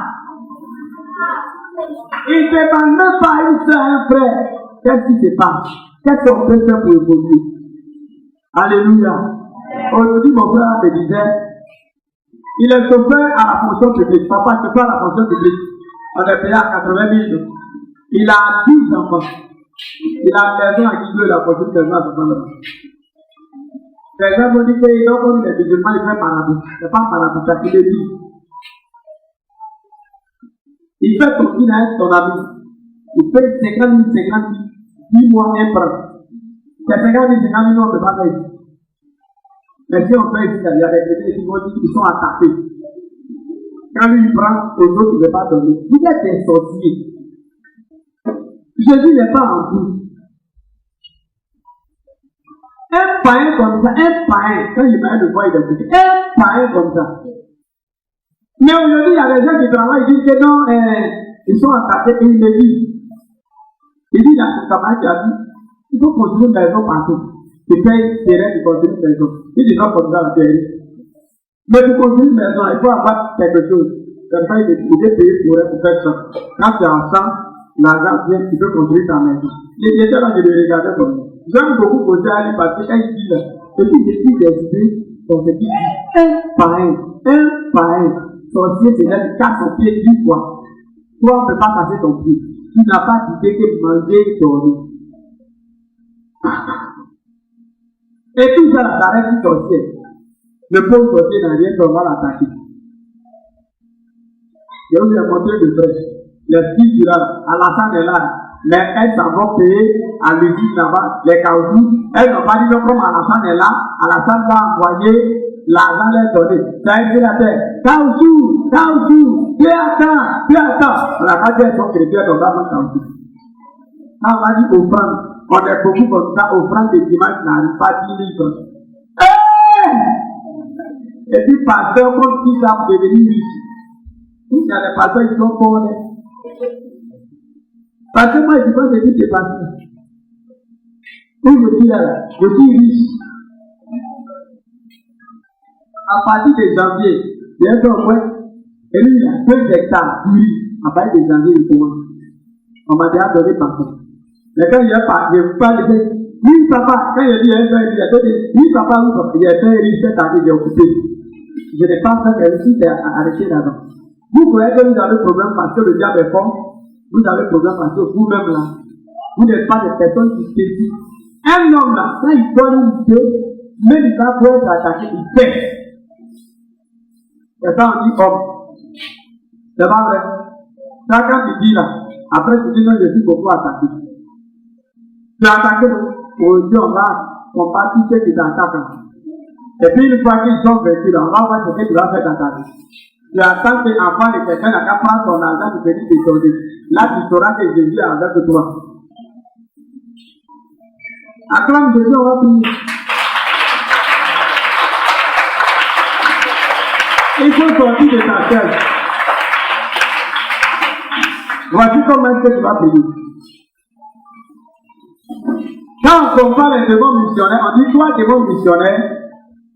Il ne demande même pas une soeur, un frère. Qu'est-ce qui se passe? Qu'est-ce qu'on peut faire pour évoluer? Alléluia. Aujourd'hui, mon frère me disait, il est chauffeur à la fonction publique. Papa, c'est pas la fonction publique. On est payé à 80 000. Il a 10 enfants. Il a une maison à qui veut la fonction de à 60 000. Les gens m'ont dit qu'ils ont connu les musulmans, ils font marabout. C'est pas marabout, c'est qu'il est dit. Il fait ton fils avec ton ami. Il fait 50 000, 50 000, 10 mois, un prêt. C'est 50 000, 50 000, on ne peut pas faire ici. Mais si on fait ici, il y a des chrétiens qui vont dire qu'ils sont attaqués. Quand lui il prend, aux autres, il ne veut pas donner. Vous êtes des sorciers. Jésus n'est pas en vous. Un païen comme ça, quand il m'a le voix identifié, un païen comme ça. Mais aujourd'hui, il y a des gens qui travaillent, ils disent que non, ils sont attaqués et ils le disent. Il dit, il y a son camarade qui a dit, il faut construire une maison partout. Tu payes terrain, tu construis une maison. Il dit non comme ça la terre. Mais pour construire une maison, il faut avoir quelque chose. Comme ça, il est payer pour faire ça. Quand tu es ensemble, l'argent vient, tu peux construire ta maison. Il était là, je le regardais comme ça. J'aime beaucoup poser à lui parce que quand il dit là, et puis je suis décidé, donc il dit un par un, sorcier, c'est là, il casse son pied 10 fois. Toi, on ne peut pas casser ton pied. Tu n'as pas d'idée que manger et dormir. Et tout ça, ça reste sorcier. Le pauvre sorcier n'a rien, on va l'attaquer. Je vous ai montré de vrai. Les filles durant, Alassane est là, mais elles s'en vont payer à l'usine là-bas, les caoutchoucs. Elles n'ont pas dit que comme Alassane est là, Alassane va envoyer l'argent les donner. Ça a été la terre. Caoutchouc, tu attends. On n'a pas dit elles sont chrétiennes, on va faire caoutchouc. Quand on va dire offrande, on est beaucoup comme ça, offrande de dimanche n'arrive pas 10 000 francs. Et puis, pasteur, comme si ça peut devenir riche. Il y a des pasteurs qui sont pauvres. Parce que moi, je ne dis pas que je dis pasteur. Où je dis là, je suis riche. À partir de janvier, il y a un point, et lui, il a 2 hectares, oui, à partir de janvier, il commence. On m'a déjà donné pasteur. Mais quand il y a pas, je ne veux pas le dire, oui, papa, quand il dit, oui, papa, il y a fait riche cette année, j'ai occupé. Je n'ai pas fait que si c'est arrêté là-bas. Vous croyez que vous avez problème parce que le diable est fort, vous avez problème parce que vous-même là, vous n'êtes pas des personnes qui spécifient. Un homme là, quand il donne une idée, même il va pouvoir être attaqué, il fait. C'est ça on dit homme. C'est pas vrai. Ça quand tu dis là, après tu dis non, je suis beaucoup attaqué. Tu es attaqué, aujourd'hui on va combattre ceux qui t'attaquent. Et puis une fois qu'ils sont vaincus, on va voir ce que tu vas faire dans ta vie. Tu attends que l'enfant de quelqu'un n'a qu'à prendre son argent pour venir te donner. Là, tu sauras que Jésus est avec toi. Acclame Jésus, on va finir. Il faut sortir de ta chaise. Voici comment est-ce que tu vas payer. Quand on compare les démons missionnaires, on dit toi, démon missionnaire,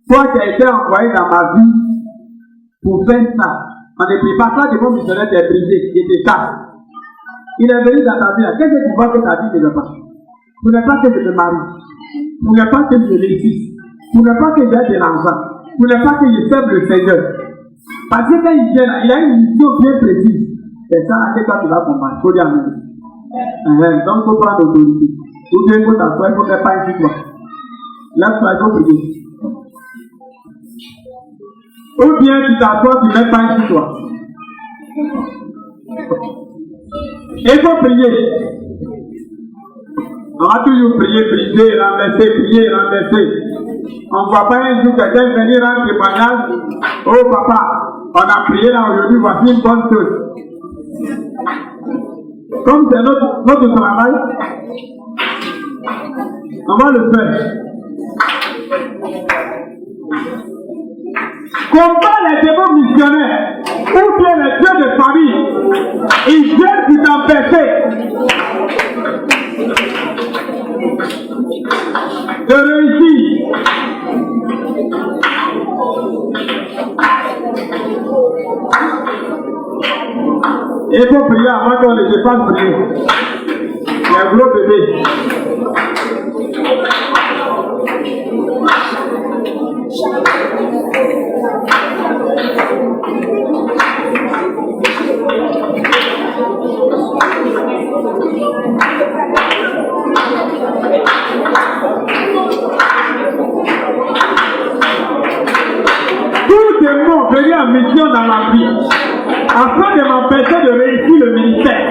toi qui as été envoyé dans ma vie pour faire ça. On ne prie pas, toi, démon missionnaire, t'es brisé, il te casse. Il est venu dans ta vie, qu'est-ce que tu vois que ta vie ne va pas? Vous n'êtes pas que je me marie, vous n'êtes pas que je réussisse, vous n'êtes pas que j'ai de l'argent, vous n'êtes pas que je serve le Seigneur. Parce que quand il vient là, il a une mission bien précise. C'est ça que toi tu vas combattre. Il faut dire amen. Donc il faut prendre l'autorité. Ou bien il faut t'asseoir, il faut faire pas ici toi. Lève-toi, il faut prier. Ou bien tu t'assois, tu ne mets pas ici toi. Il faut prier. On va toujours prier, briser, renverser, prier, renverser. On ne voit pas un jour quelqu'un venir rendre témoignage. Oh papa, on a prié là aujourd'hui, voici une bonne chose. Comme c'est notre travail, on va le faire. Combat les démons missionnaires, ou bien les dieux de famille, ils viennent pour t'empêcher de réussir. Il faut prier avant qu'on ne se fasse prier. Il y a un gros bébé. Tout démon venu en mission dans ma vie, afin de m'empêcher de réussir le ministère.